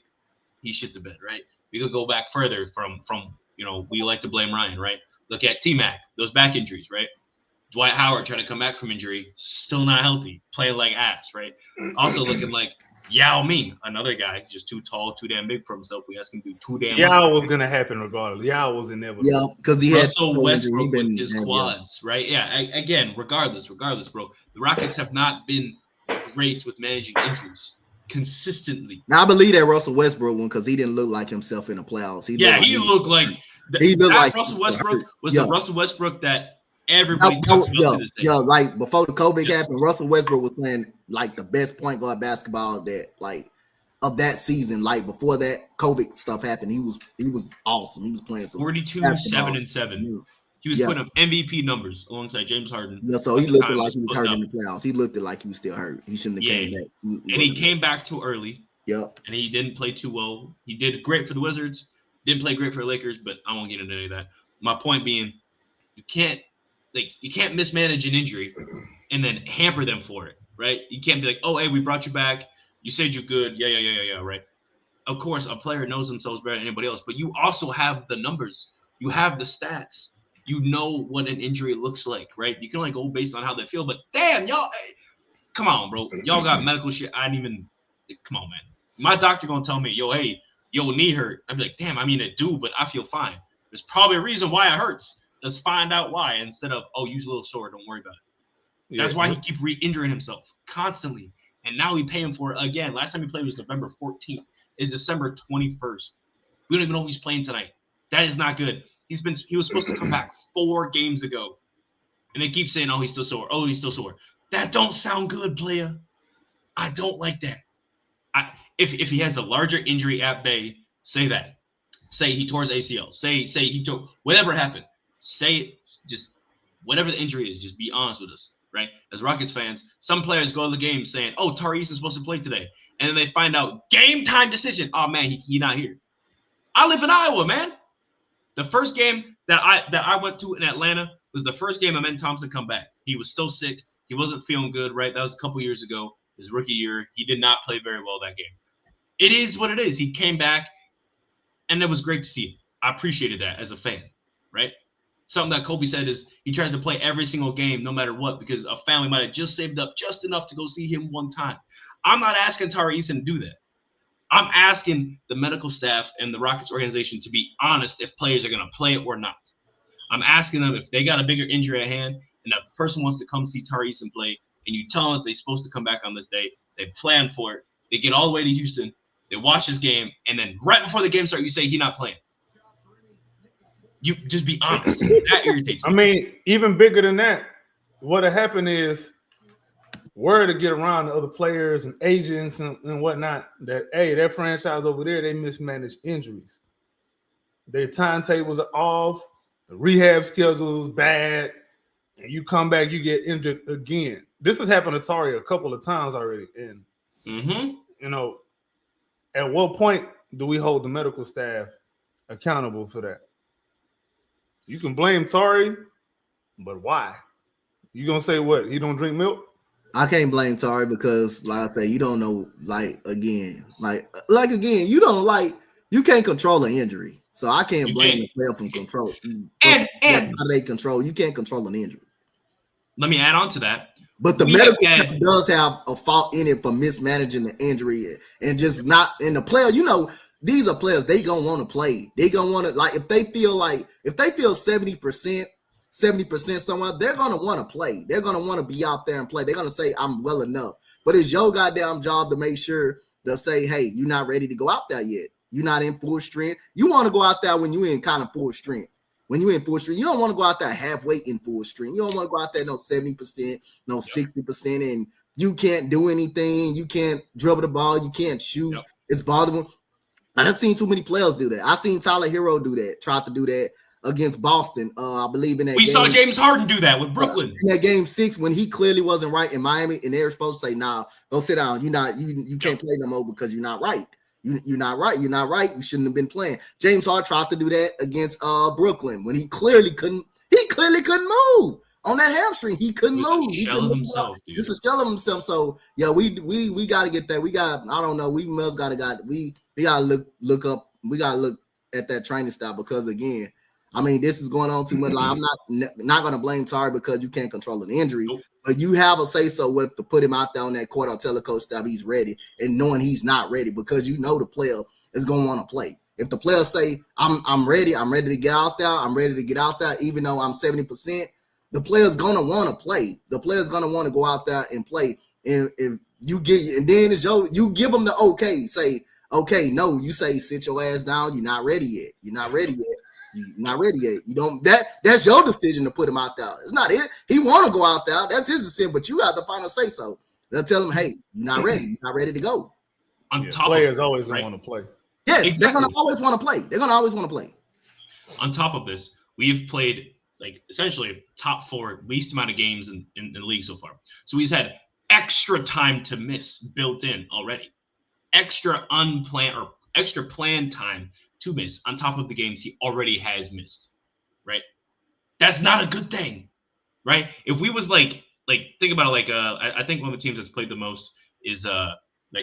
He shit the bed, right? We could go back further from we like to blame Ryan, right? Look at T-Mac, those back injuries, right? Dwight Howard trying to come back from injury, still not healthy, playing like ass, right? Also looking like Yao Ming, another guy, just too tall, too damn big for himself. We asked him to do too damn Yao was going to happen regardless. Yao was inevitable. Yeah, because he Russell had Westbrook with his quads, right? Yeah, again, regardless, bro. The Rockets have not been great with managing injuries consistently. Now I believe that Russell Westbrook one because he didn't look like himself in the playoffs. He looked like Russell Westbrook was the Russell Westbrook that everybody talks about to this day. Yeah, like before the COVID happened, Russell Westbrook was playing like the best point guard basketball of that season. Like before that COVID stuff happened, he was awesome. He was playing some 42, basketball. 7-7. Yeah. He was putting up MVP numbers alongside James Harden. Yeah, so he looked like he was hurt in the playoffs. He looked like he was still hurt. He shouldn't have came back. He came back too early. Yep. And he didn't play too well. He did great for the Wizards. Didn't play great for the Lakers, but I won't get into any of that. My point being, you can't mismanage an injury and then hamper them for it, right? You can't be like, oh, hey, we brought you back. You said you're good. Yeah, right? Of course, a player knows themselves better than anybody else, but you also have the numbers. You have the stats. You know what an injury looks like, right? You can only go based on how they feel, but damn, y'all, come on, bro. Y'all got medical shit. Come on, man. My doctor gonna tell me, knee hurt. I'd be like, damn, it do, but I feel fine. There's probably a reason why it hurts. Let's find out why instead of, use a little sore. Don't worry about it. That's why he keep re-injuring himself constantly. And now we pay him for it again. Last time he played was November 14th. It's December 21st. We don't even know if he's playing tonight. That is not good. He was supposed to come back 4 games ago. And they keep saying, he's still sore. Oh, he's still sore. That don't sound good, player. I don't like that. If he has a larger injury at bay, say that. Say he tore his ACL. Say he tore whatever happened. Say it. Just whatever the injury is, just be honest with us, right? As Rockets fans, some players go to the game saying, Tari Eason's supposed to play today. And then they find out game time decision. Oh, man, he not here. I live in Iowa, man. The first game that I went to in Atlanta was the first game Amen Thompson come back. He was still sick. He wasn't feeling good, right? That was a couple years ago, his rookie year. He did not play very well that game. It is what it is. He came back, and it was great to see him. I appreciated that as a fan, right? Something that Kobe said is he tries to play every single game no matter what because a family might have just saved up just enough to go see him one time. I'm not asking Tari Eason to do that. I'm asking the medical staff and the Rockets organization to be honest if players are going to play it or not. I'm asking them if they got a bigger injury at hand and a person wants to come see Tari Eason play and you tell them that they're supposed to come back on this day, they plan for it, they get all the way to Houston, They watch his game, and then right before the game starts, you say he's not playing. You just be honest. That irritates me. I mean, even bigger than that, what had happened is word to get around to other players and agents and whatnot that, hey, that franchise over there, they mismanaged injuries. Their timetables are off. The rehab schedule is bad. And you come back, you get injured again. This has happened to Tari a couple of times already. And, you know, at what point do we hold the medical staff accountable for that? You can blame Tari, but why? You gonna say what? He don't drink milk? I can't blame Tari because, like I say, you don't know. Again, you don't you can't control an injury, so I can't blame the player from control. And that's how they control. You can't control an injury. Let me add on to that. But the medical staff does have a fault in it for mismanaging the injury and just not in the player. You know, these are players. They gonna want to play. They gonna want to if they feel 70%. 70% somewhere, they're going to want to play. They're going to want to be out there and play. They're going to say, I'm well enough. But it's your goddamn job to make sure they'll say, hey, you're not ready to go out there yet. You're not in full strength. You want to go out there when you're in kind of full strength. When you're in full strength, you don't want to go out there halfway in full strength. You don't want to go out there no 70%, no 60%, and you can't do anything. You can't dribble the ball. You can't shoot. Yep. It's bothering. I've seen too many players do that. I've seen Tyler Hero do that, tried to do that against Boston. I believe in that we saw James Harden do that with Brooklyn. In that game 6 when he clearly wasn't right in Miami, and they were supposed to say, nah, go sit down. You can't play no more because you're not right. You're not right. You're not right. You shouldn't have been playing. James Harden tried to do that against Brooklyn when he clearly couldn't move on that hamstring. He couldn't move. He couldn't move. It's a shell of himself. So yeah, we got to get that. We got, I don't know, we must we got to look up. We got to look at that training style because again, I mean, this is going on too much. Like, I'm not going to blame Tari because you can't control an injury, but you have a say-so with to put him out there on that court or tell the coach that he's ready and knowing he's not ready because you know the player is going to want to play. If the player say, I'm ready to get out there, even though I'm 70%, the player's going to want to play. The player's going to want to go out there and play. And if you give them the okay, say, okay, no, you say, sit your ass down. You're not ready yet. You're not ready yet. You don't. That's your decision to put him out there. It's not it. He want to go out there. That's his decision. But you have the final say so. They'll tell him, hey, you're not ready. You're not ready to go. Players always gonna want to play. Yes, exactly. They're gonna always want to play. They're gonna always want to play. On top of this, we've played essentially top 4 least amount of games in the league so far. So he's had extra time to miss built in already. Extra unplanned or extra planned time to miss on top of the games he already has missed, right? That's not a good thing, right? If we was think about it, I think one of the teams that's played the most is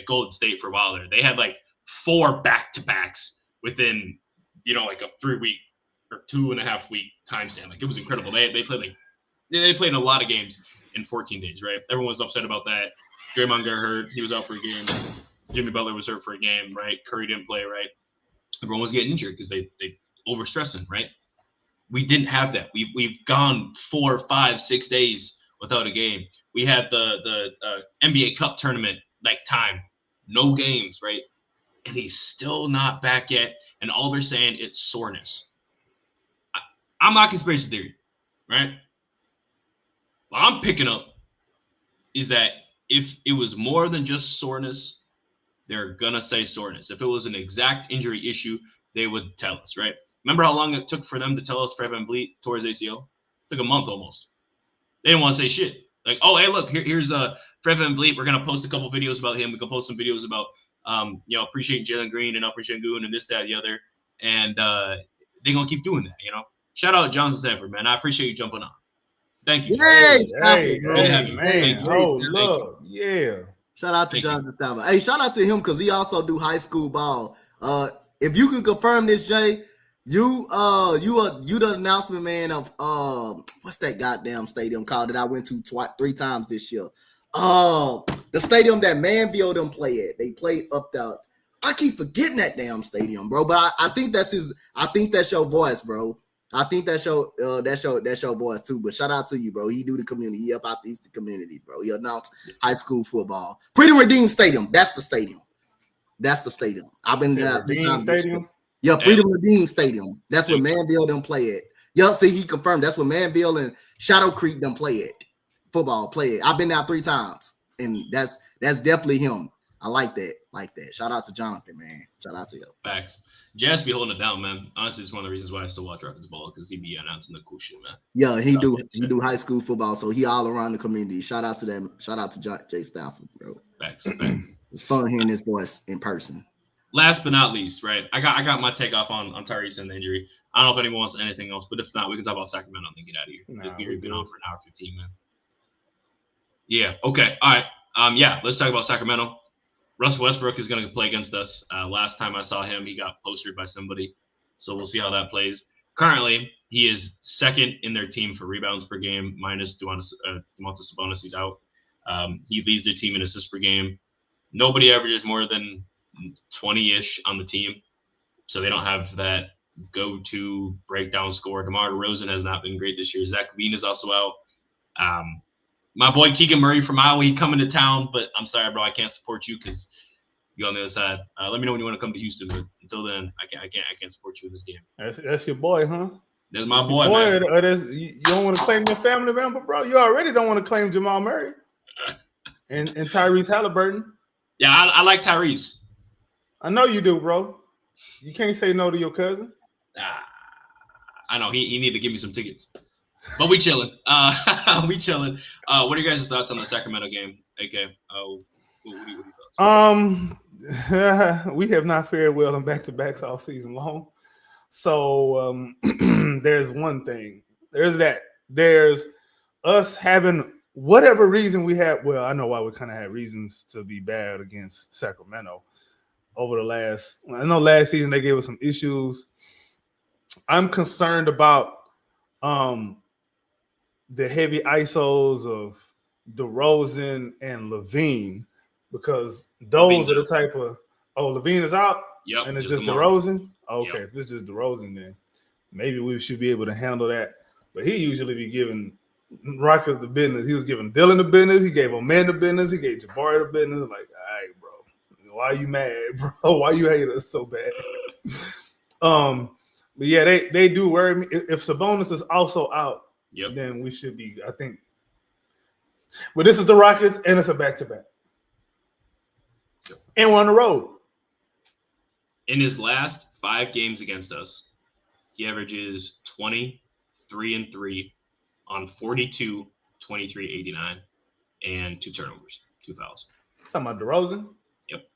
Golden State for a while there. They had 4 back-to-backs within a 3-week or 2.5 week time span. It was incredible. They played they played in a lot of games in 14 days, right? Everyone's upset about that. Draymond got hurt. He was out for a game. Jimmy Butler was hurt for a game, right? Curry didn't play, right? Everyone was getting injured because they overstressing, right? We didn't have that. We've gone 4, 5, 6 days without a game. We had the NBA Cup tournament time, no games, right? And he's still not back yet. And all they're saying it's soreness. I'm not conspiracy theory, right? What I'm picking up is that if it was more than just soreness, they're going to say soreness. If it was an exact injury issue, they would tell us, right? Remember how long it took for them to tell us Fred VanVleet tore his ACL? It took a month almost. They didn't want to say shit. Oh, hey, look, here's Fred VanVleet. We're going to post a couple videos about him. We can post some videos about, appreciating Jalen Green and appreciating Goon and this, that, the other. And they're going to keep doing that, Shout out Johnson Sanford, man. I appreciate you jumping on. Thank you. Hey, man. Oh, love. Yeah. Shout out to Jonathan Stafford. Hey, shout out to him because he also do high school ball. If you can confirm this, Jay, you the announcement man of what's that goddamn stadium called that I went to 3 times this year? The stadium that Manville them play at. They play up there. I keep forgetting that damn stadium, bro. But I think that's his. I think that's your voice, bro. I think that's your voice too. But shout out to you, bro. He do the community. He up out the community, bro. He announced high school football. Freedom Redeemed Stadium. That's the stadium. That's the stadium. I've been there 3 times. Stadium. Yeah, Freedom Redeem Stadium. That's where Manville them play at. Yup, see, he confirmed that's where Manville and Shadow Creek them play at. Football play it. I've been there 3 times, and that's definitely him. I like that. Shout out to Jonathan, man. Shout out to you. Facts. Jazz be holding it down, man. Honestly, it's one of the reasons why I still watch Rockets ball because he be announcing the cool shit, man. Yeah, he do high school football, so he all around the community. Shout out to them. Shout out to Jay Stafford, bro. Facts. It's fun hearing his voice in person. Last but not least, right? I got my take off on Tari Eason, the injury. I don't know if anyone wants anything else, but if not, we can talk about Sacramento and then get out of here. We've been on for an hour 15, man. Yeah. Okay. All right. Yeah. Let's talk about Sacramento. Russell Westbrook is going to play against us. Last time I saw him, he got postered by somebody, so we'll see how that plays. Currently, he is second in their team for rebounds per game, minus Domantas Sabonis. He's out. He leads their team in assists per game. Nobody averages more than 20-ish on the team, so they don't have that go-to breakdown scorer. DeMar DeRozan has not been great this year. Zach LaVine is also out. My boy Keegan Murray from Iowa, he coming to town, but I'm sorry, bro, I can't support you because you're on the other side. Let me know when you want to come to Houston, but until then, I can't support you in this game. That's your boy, huh? That's my boy, man. You don't want to claim your family member, bro? You already don't want to claim Jamal Murray and Tyrese Halliburton. Yeah, I like Tyrese. I know you do, bro. You can't say no to your cousin. I know he need to give me some tickets. But we chilling. We chilling. What are you guys' thoughts on the Sacramento game? AK, what are your thoughts? We have not fared well in back-to-backs all season long. So there's one thing. There's that. There's us having whatever reason we have. Well, I know why we kind of had reasons to be bad against Sacramento over the last. I know last season they gave us some issues. I'm concerned about the heavy ISOs of DeRozan and LaVine because those are the type of LaVine is out. Yep, and it's just DeRozan. Okay, if it's just DeRozan, then maybe we should be able to handle that. But he usually be giving Rockets the business. He was giving Dylan the business. He gave Oman the business. He gave Jabari the business. Like, all right, bro, why are you mad, bro? Why you hate us so bad? But yeah, they do worry me. If Sabonis is also out, then we should be, I think. But this is the Rockets, and it's a back-to-back. And we're on the road. In his last 5 games against us, he averages 23-3 on 42, 23, 89, and 2 turnovers, 2 fouls. Talking about DeRozan? Yep.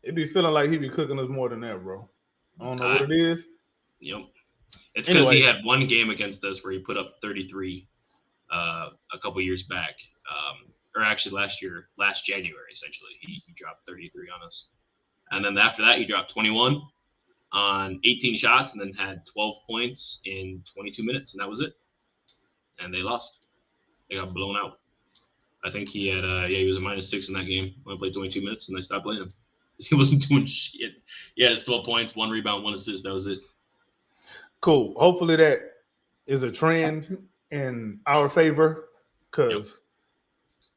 It be feeling like he be cooking us more than that, bro. I don't know what it is. Yep. It's because he had 1 game against us where he put up 33 a couple years back. Or actually last January, essentially. He dropped 33 on us. And then after that, he dropped 21 on 18 shots and then had 12 points in 22 minutes. And that was it. And they lost. They got blown out. I think he had, he was a -6 in that game when I played 22 minutes and they stopped playing him. Because he wasn't doing shit. He had his 12 points, 1 rebound, 1 assist. That was it. Cool. Hopefully that is a trend in our favor because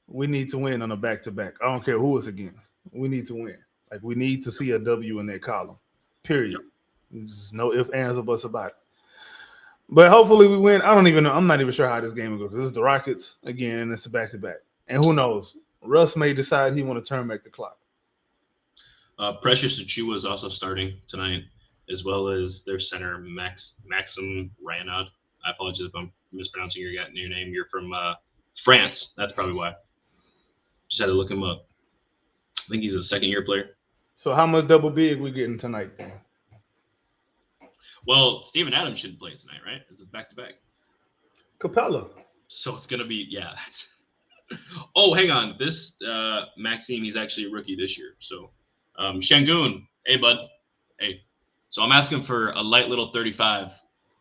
we need to win on a back-to-back. I don't care who it's against. We need to win. Like, we need to see a W in that column, period. There's no ifs, ands, or buts about it. But hopefully we win. I don't even know. I'm not even sure how this game will go because it's the Rockets again, and it's a back-to-back. And who knows? Russ may decide he want to turn back the clock. Precious Achiuwa is also starting tonight, as well as their center, Maxim Raynaud. I apologize if I'm mispronouncing your name. You're from France. That's probably why. Just had to look him up. I think he's a second-year player. So how much double big we getting tonight then? Well, Steven Adams shouldn't play tonight, right? It's a back-to-back. Capella. So it's going to be, Oh, hang on. This Maxime, he's actually a rookie this year. So Shangoon, hey, bud. Hey. So I'm asking for a light little 35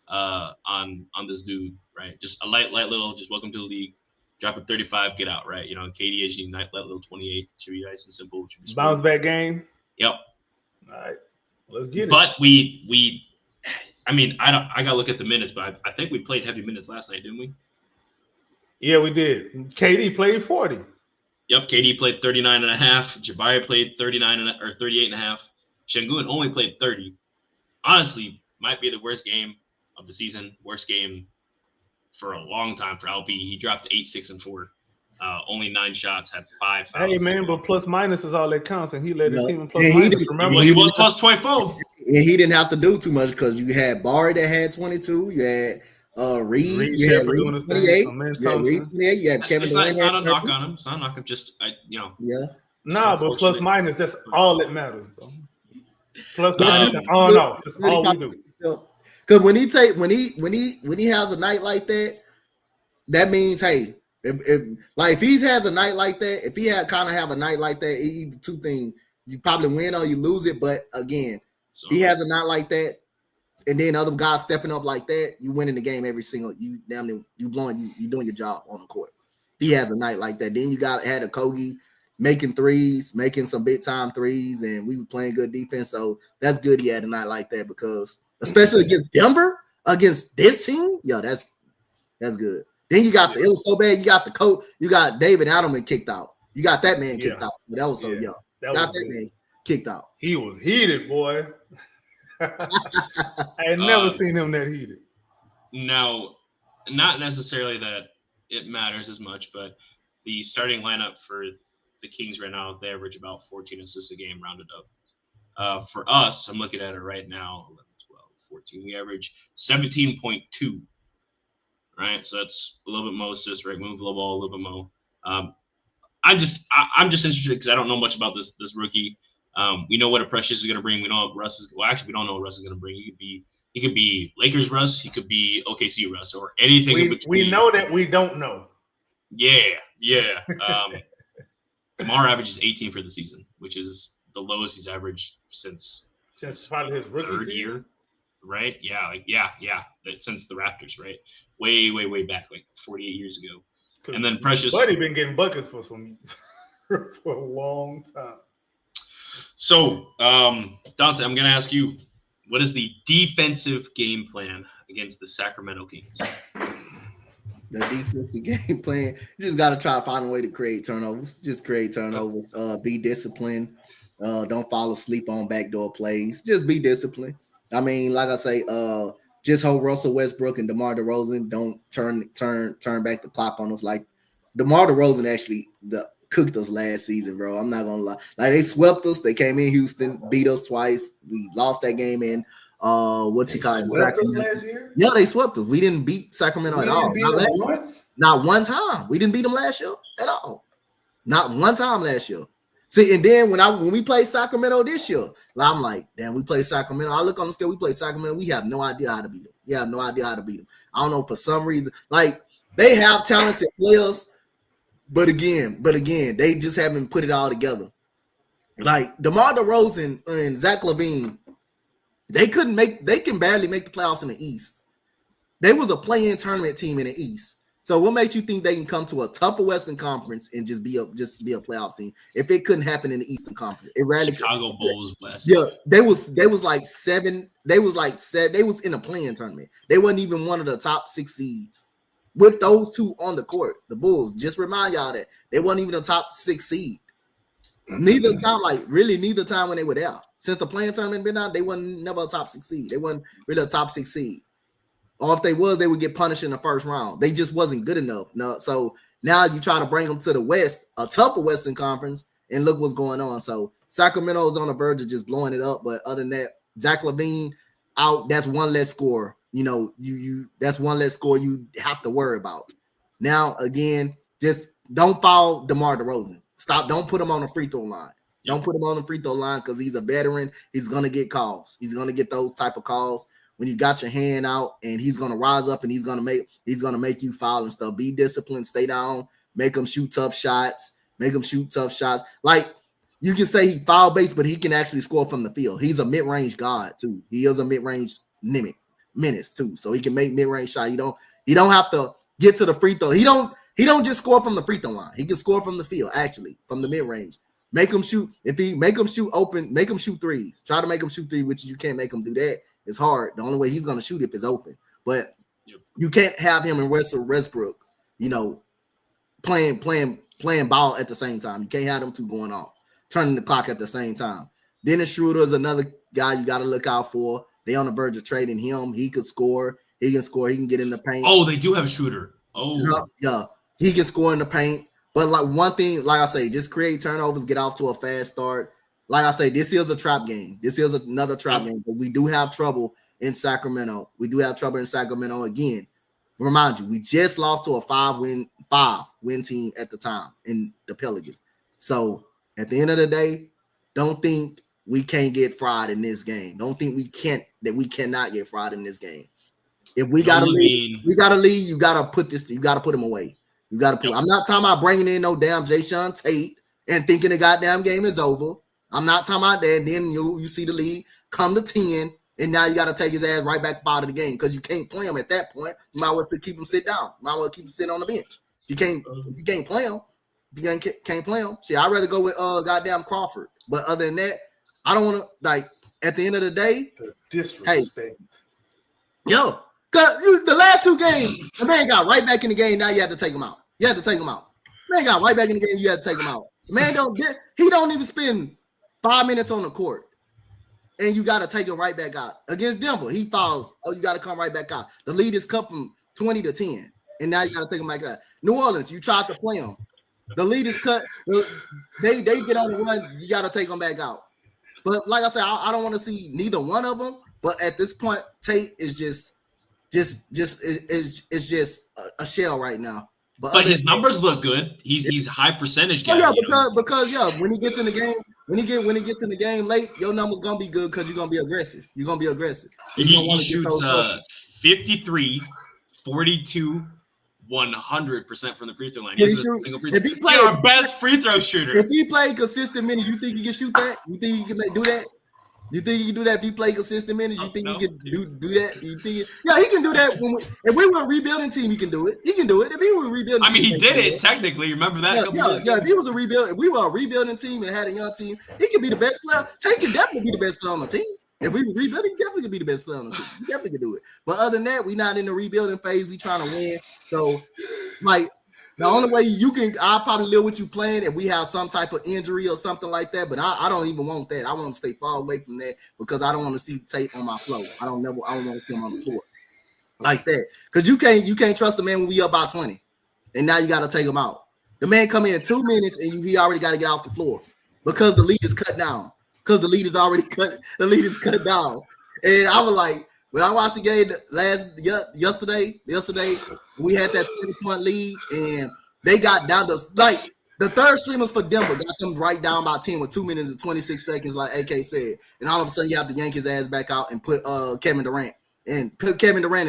on this dude, right? Just a light little, just welcome to the league. Drop a 35, get out, right? You know, KDHD, light little 28. Should be nice and simple. Should be bounce back game. Yep. All right. Let's get it. But I got to look at the minutes, but I think we played heavy minutes last night, didn't we? Yeah, we did. KD played 40. Yep, KD played 39.5. Jabari played 38.5. Şengün only played 30. Honestly, might be the worst game of the season. Worst game for a long time for LP. He dropped 8, 6, and 4. Only 9 shots, had 5 fouls. Hey man, but plus minus is all that counts, and he led the team in plus and minus. Remember, Well, he was plus 24. And he didn't have to do too much because you had Barry that had 22. You had Reed. You had Sheppard doing Reed his 28. thing. You had Reed 28. You had Kevin It's Durant. not a knock on him. It's not a knock. I'm just, Yeah. Nah, but plus minus, that's all that matters, bro. Plus minus and on off. That's all we do. Because when he has a night like that, that means if he has a night like that, if he have a night like that, either two things, you probably win or you lose it. But again, he has a night like that, and then other guys stepping up like that, you winning the game every single. You doing your job on the court. If he has a night like that, then you had a Kogi making threes, making some big time threes, and we were playing good defense. So that's good. He had a night like that because, especially against Denver, against this team, that's good. Then you got it was so bad. You got the coach, you got David Adelman kicked out. You got that man kicked out. But that was so young. That man kicked out. He was heated, boy. I had never seen him that heated. Now, not necessarily that it matters as much, but the starting lineup for the Kings right now, they average about 14 assists a game rounded up. For us, I'm looking at it right now, 11, 12, 14. We average 17.2. Right, so that's a little bit more assists, right? Move the ball a little bit more. I'm just interested because I don't know much about this rookie. We know what a Precious is going to bring. We know what Russ is. Well, actually, we don't know what Russ is going to bring. He could be Lakers Russ. He could be OKC Russ, or anything in between. We know that we don't know. Yeah. DeMar averages 18 for the season, which is the lowest he's averaged since probably his rookie third year. Right? Yeah. Since the Raptors, right? Way back, like 48 years ago. And then Precious. Buddy been getting buckets for a long time. So, Dante, I'm going to ask you, what is the defensive game plan against the Sacramento Kings? The defensive game plan, you just got to try to find a way to create turnovers. Just create turnovers. Be disciplined. Don't fall asleep on backdoor plays. Just be disciplined. I mean, like I say, just hold Russell Westbrook and DeMar DeRozan. Don't turn back the clock on us. Like DeMar DeRozan actually cooked us last season, bro. I'm not gonna lie. Like they swept us. They came in Houston, beat us twice. We lost that game in Swept us last year? Yeah, they swept us. We didn't beat Sacramento at all. Not one time. We didn't beat them last year at all. Not one time last year. See, and then when we play Sacramento this year, I'm like, damn, we play Sacramento. I look on the scale, we play Sacramento. We have no idea how to beat them. We have no idea how to beat them. I don't know, for some reason. Like, they have talented players, but again, they just haven't put it all together. Like, DeMar DeRozan and Zach LaVine, they can barely make the playoffs in the East. They was a play-in tournament team in the East. So what makes you think they can come to a tougher Western Conference and just be a playoff team if it couldn't happen in the Eastern Conference? It rarely Chicago Bulls West. Yeah, they was like seven. They was in a play-in tournament. They wasn't even one of the top 6 seeds. With those two on the court, the Bulls, just remind y'all that they wasn't even a top 6 seed. Neither time when they were there. Since the play-in tournament been out, they wasn't never a top 6 seed. They wasn't really a top 6 seed. Or if they was, they would get punished in the first round. They just wasn't good enough. No, so now you try to bring them to the West, a tougher Western Conference, and look what's going on. So Sacramento is on the verge of just blowing it up. But other than that, Zach LaVine out. That's one less score. You know, that's one less score you have to worry about. Now again, just don't foul DeMar DeRozan. Stop. Don't put him on the free throw line. Don't put him on the free throw line because he's a veteran. He's gonna get calls. He's gonna get those type of calls. When you got your hand out and he's going to rise up and he's going to make you foul and stuff. Be disciplined, stay down, make him shoot tough shots. Like you can say he foul based, but he can actually score from the field. He's a mid-range god too. He is a mid-range menace too. So he can make mid-range shot. You don't have to get to the free throw. He don't just score from the free throw line. He can score from the field, actually, from the mid-range. Make him shoot. Make him shoot open, make him shoot threes. Try to make him shoot threes, which you can't make him do that. It's hard. The only way he's going to shoot if it's open. But you can't have him and Russell Westbrook, playing playing ball at the same time. You can't have them two going off, turning the clock at the same time. Dennis Schroeder is another guy you got to look out for. They on the verge of trading him. He could score. He can score. He can get in the paint. Oh, they do have a shooter. Oh, yeah. He can score in the paint. But like one thing, like I say, just create turnovers, get off to a fast start. Like I say, this is a trap game. This is another trap game. But we do have trouble in Sacramento. We do have trouble in Sacramento again. Remind you, we just lost to a five win team at the time in the Pelicans. So at the end of the day, don't think we can't get fried in this game. Don't think we cannot get fried in this game. If we gotta leave, you gotta put him away. You gotta put. I'm not talking about bringing in no damn Jayshawn Tate and thinking the goddamn game is over. I'm not talking about that. And then you see the lead come to 10, and now you got to take his ass right back out of the game because you can't play him at that point. You might well keep him sit down. You might well keep him sitting on the bench. You can't play him. You can't play him. See, I'd rather go with goddamn Crawford. But other than that, I don't want to like. At the end of the day, the disrespect. Hey, yo, cause the last two games, the man got right back in the game. Now you have to take him out. You have to take him out. The man got right back in the game. You have to take him out. The man don't even spend 5 minutes on the court. And you got to take him right back out. Against Denver, he fouls. Oh, you got to come right back out. The lead is cut from 20 to 10. And now you got to take him back out. New Orleans, you tried to play him. The lead is cut. They get on the run. You got to take them back out. But like I said, I don't want to see neither one of them. But at this point, Tate is just a shell right now. But his numbers look good. He's a high percentage guy. Oh, yeah, because when he gets in the game, when he gets in the game late, your number's gonna be good because you're gonna be aggressive. You're gonna be aggressive. He shoots 53, 42, 100% from the free throw line. He's our best free throw shooter. If he played consistent minutes, you think he can shoot that? You think he can do that? You think he can do that if he play consistent minutes? You think he can do that? You think he can do that if we were a rebuilding team, he can do it. He can do it. If he were a rebuilding team. He did it technically. Remember that? If he was if we were a rebuilding team and had a young team, he could be the best player. Tate can definitely be the best player on the team. If we were rebuilding, he definitely could be the best player on the team. He definitely could do it. But other than that, we're not in the rebuilding phase. We trying to win. So, like, the only way I'll probably live with you playing if we have some type of injury or something like that. But I don't even want that. I want to stay far away from that because I don't want to see Tate on my floor. I don't want to see him on the floor like that. Because you can't trust the man when we up by 20. And now you got to take him out. The man come in 2 minutes and he already got to get off the floor because the lead is cut down. Because the lead is already cut. The lead is cut down. And I was like, when I watched the game yesterday, we had that 20-point lead, and they got down to like the third streamers for Denver got them right down by 10 with 2 minutes and 26 seconds, like AK said. And all of a sudden, you have to yank his ass back out and put Kevin Durant and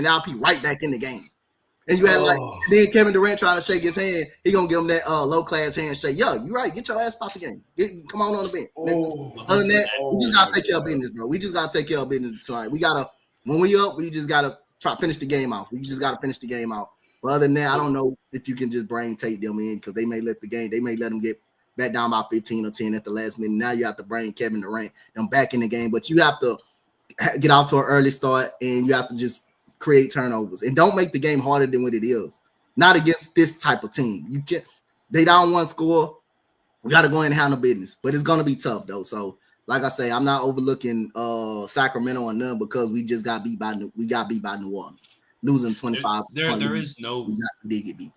LP right back in the game. And you had then Kevin Durant trying to shake his hand. He gonna give him that low class handshake. Yo, you right? Get your ass out the game. Come on the bench. Other than that, we just gotta take care of business, bro. We just gotta take care of business tonight. We gotta. When we up, we just gotta try to finish the game out. We just gotta finish the game out. But other than that, I don't know if you can just bring Tate them in because they may let them get back down by 15 or 10 at the last minute. Now you have to bring Kevin Durant them back in the game, but you have to get off to an early start and you have to just create turnovers and don't make the game harder than what it is. Not against this type of team. You can't. They down one score. We got to go in and handle business, but it's gonna be tough though. So. Like I say, I'm not overlooking Sacramento or none because we just got beat by New Orleans, losing 25. There is no. We did get beat.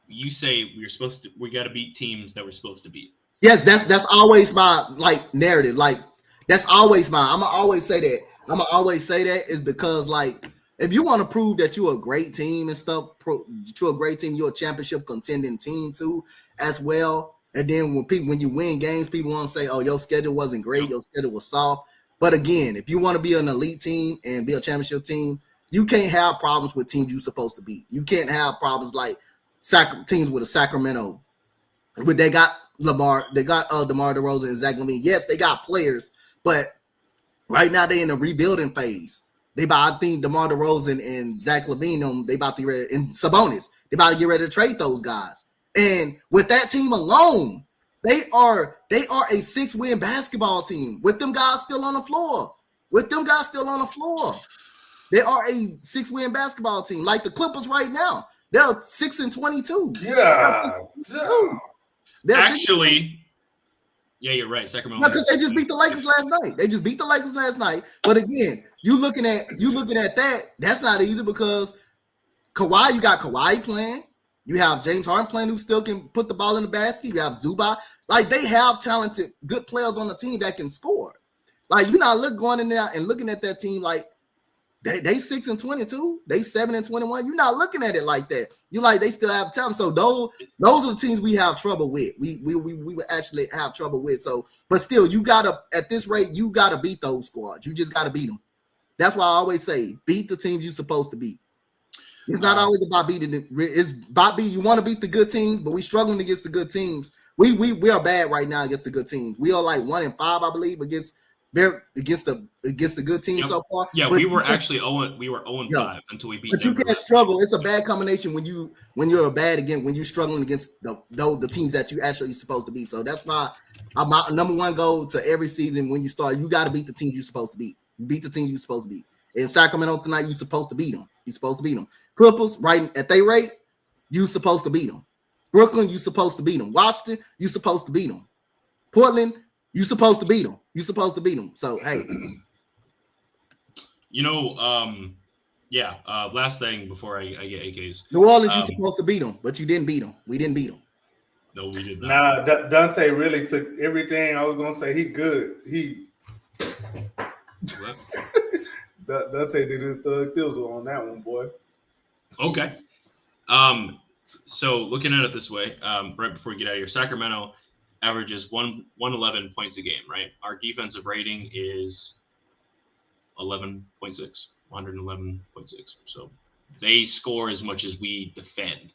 You say we got to beat teams that we're supposed to beat. Yes, that's always my narrative. Like that's always mine. I'm gonna always say that is because like if you want to prove that you're a great team and stuff, you're a great team, you're a championship contending team too as well. And then when you win games, people want to say, oh, your schedule wasn't great. Your schedule was soft. But again, if you want to be an elite team and be a championship team, you can't have problems with teams you're supposed to beat. You can't have problems like teams with a Sacramento. But they got DeMar DeRozan and Zach LaVine. Yes, they got players, but right now they're in a rebuilding phase. I think DeMar DeRozan and Zach LaVine, they about to get ready, and Sabonis, they about to get ready to trade those guys. And with that team alone, they are a 6-win basketball team with them guys still on the floor. They are a 6-win basketball team, like the Clippers right now. They're 6-22. Yeah. Actually, yeah, you're right. Sacramento. No, because they just beat the Lakers last night. But again, you looking at that. That's not easy because Kawhi, you got Kawhi playing. You have James Harden playing who still can put the ball in the basket. You have Zubac. Like, they have talented, good players on the team that can score. Like, you're not going in there and looking at that team like they 6-22, they 7-21. You're not looking at it like that. You like they still have talent. So those are the teams we have trouble with. We would actually have trouble with. So, but still, you gotta at this rate, you gotta beat those squads. You just gotta beat them. That's why I always say beat the teams you're supposed to beat. It's not always about beating it. It's about you want to beat the good teams, but we're struggling against the good teams. We are bad right now against the good teams. We are like 1-5, I believe, against the good teams so far. Yeah, but we were actually 0-5 until we beat. But you can't struggle. It's a bad combination when you're bad again when you're struggling against the teams that you actually supposed to beat. So that's why my number one goal to every season when you start, you got to beat the teams you're supposed to beat. You beat the teams you're supposed to beat. In Sacramento tonight, you're supposed to beat them. You're supposed to beat them. Clippers, right at their rate, you're supposed to beat them. Brooklyn, you're supposed to beat them. Washington, you're supposed to beat them. Portland, you're supposed to beat them. You're supposed to beat them. So, hey. Last thing before I get AKs. New Orleans, you're supposed to beat them, but you didn't beat them. We didn't beat them. No, we did not. Nah, Dante really took everything I was going to say. He good. Dante did his thug thizzle on that one, boy. Okay. So looking at it this way, right before we get out of here, Sacramento averages 111 points a game, right? Our defensive rating is 111.6. So they score as much as we defend,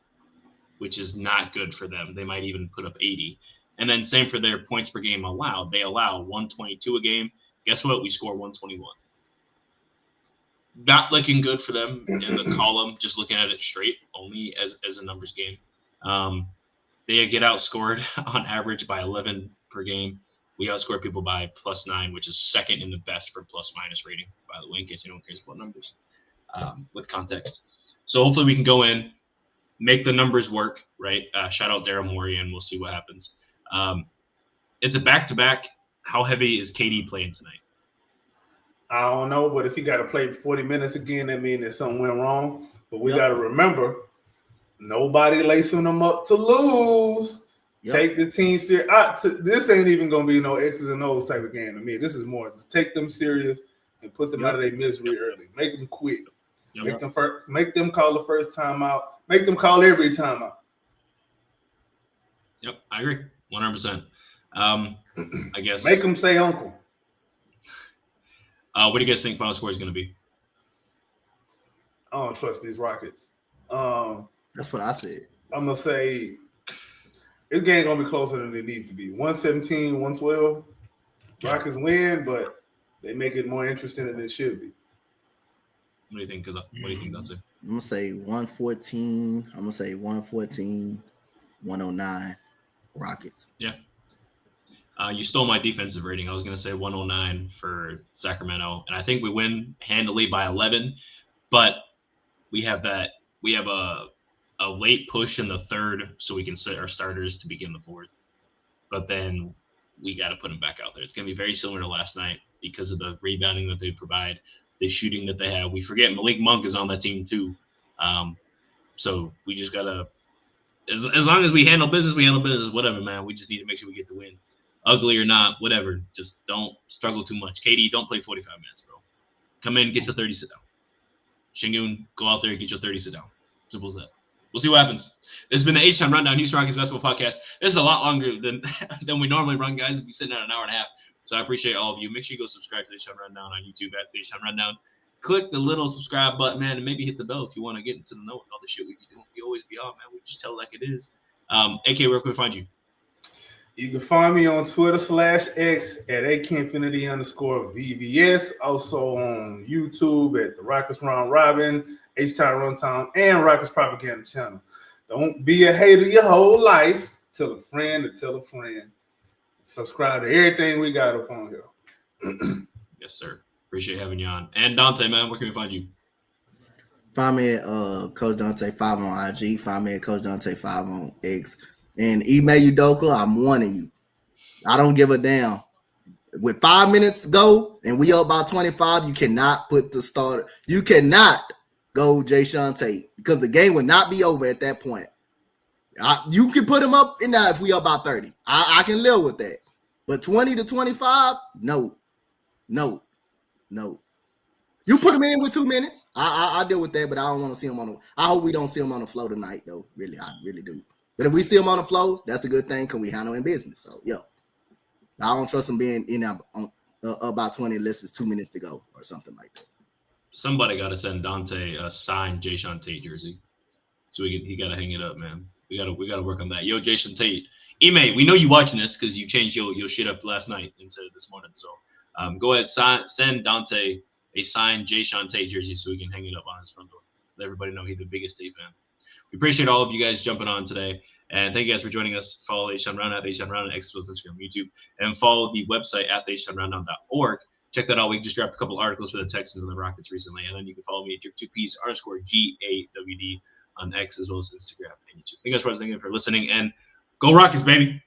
which is not good for them. They might even put up 80. And then same for their points per game allowed. They allow 122 a game. Guess what? We score 121. Not looking good for them in the column, just looking at it straight, only as a numbers game. They get outscored on average by 11 per game. We outscore people by +9, which is second in the best for plus-minus rating, by the way, in case anyone cares about numbers with context. So hopefully we can go in, make the numbers work, right? Shout out Daryl Morey, and we'll see what happens. It's a back-to-back. How heavy is KD playing tonight? I don't know, but if he got to play 40 minutes again, that means that something went wrong. But we got to remember, nobody lacing them up to lose. Yep. Take the team serious. This ain't even going to be no X's and O's type of game to me. This is more just take them serious and put them out of their misery early. Make them quit. Yep. Make them call the first time out. Make them call every time out. Yep, I agree. 100%. I guess. Make them say uncle. What do you guys think final score is going to be? I don't trust these Rockets. That's what I said. I'm going to say this game going to be closer than it needs to be. 117, 112. Okay. Rockets win, but they make it more interesting than it should be. What do you think? What do you think, Dante? I'm going to say 114. I'm going to say 114, 109 Rockets. Yeah. You stole my defensive rating. I was going to say 109 for Sacramento, and I think we win handily by 11. But we have a late push in the third, so we can set our starters to begin the fourth. But then we got to put them back out there. It's going to be very similar to last night because of the rebounding that they provide, the shooting that they have. We forget Malik Monk is on that team too. So we just got to, as long as we handle business, whatever, man. We just need to make sure we get the win. Ugly or not, whatever. Just don't struggle too much. KD, don't play 45 minutes, bro. Come in, get your 30, sit down. Shingun, go out there, get your 30, sit down. Simple as that. We'll see what happens. This has been the H-Time Rundown, Houston Rockets Basketball Podcast. This is a lot longer than we normally run, guys. We'll be sitting at an hour and a half. So I appreciate all of you. Make sure you go subscribe to the H-Time Rundown on YouTube at the H-Time Rundown. Click the little subscribe button, man, and maybe hit the bell if you want to get into the know with all the shit we be doing. We always be on, man. We just tell it like it is. AK, where can we find you? You can find me on Twitter /X at AKinfinity_VVS. Also on YouTube at the Rockets Round Robin, H-Time Runtown, and Rockets Propaganda Channel. Don't be a hater your whole life. Tell a friend to tell a friend. Subscribe to everything we got up on here. Yes, sir. Appreciate having you on. And Dante, man, where can we find you? Find me at Coach Dante 5 on IG. Find me at Coach Dante 5 on X. And Ime Udoka, I'm warning you. I don't give a damn. With 5 minutes to go and we up by 25, you cannot put the starter. You cannot go Jayshawn Tate because the game would not be over at that point. You can put him up in that if we up by 30. I can live with that. But 20 to 25, no. You put him in with 2 minutes. I deal with that, but I don't want to see him on the. I hope we don't see him on the floor tonight, though. Really, I really do. But if we see him on the floor, that's a good thing because we handle in business. So, yeah. I don't trust him being in there on about 20 unless it's 2 minutes to go or something like that. Somebody got to send Dante a signed Jayshawn Tate jersey, so he got to hang it up, man. We got to work on that. Yo, Jayshawn Tate, Ime, we know you watching this because you changed your shit up last night instead of this morning. So go ahead, send Dante a signed Jayshawn Tate jersey so we can hang it up on his front door. Let everybody know he's the biggest Tate fan. We appreciate all of you guys jumping on today. And thank you guys for joining us. Follow Aishan Round at Aishan Round on X, Instagram, YouTube, and follow the website at AishanRoundown.org. Check that out. We just dropped a couple articles for the Texans and the Rockets recently. And then you can follow me at Drip2Ps_GAWD on X as well as Instagram and YouTube. Thank you guys for listening and for listening. And go Rockets, baby.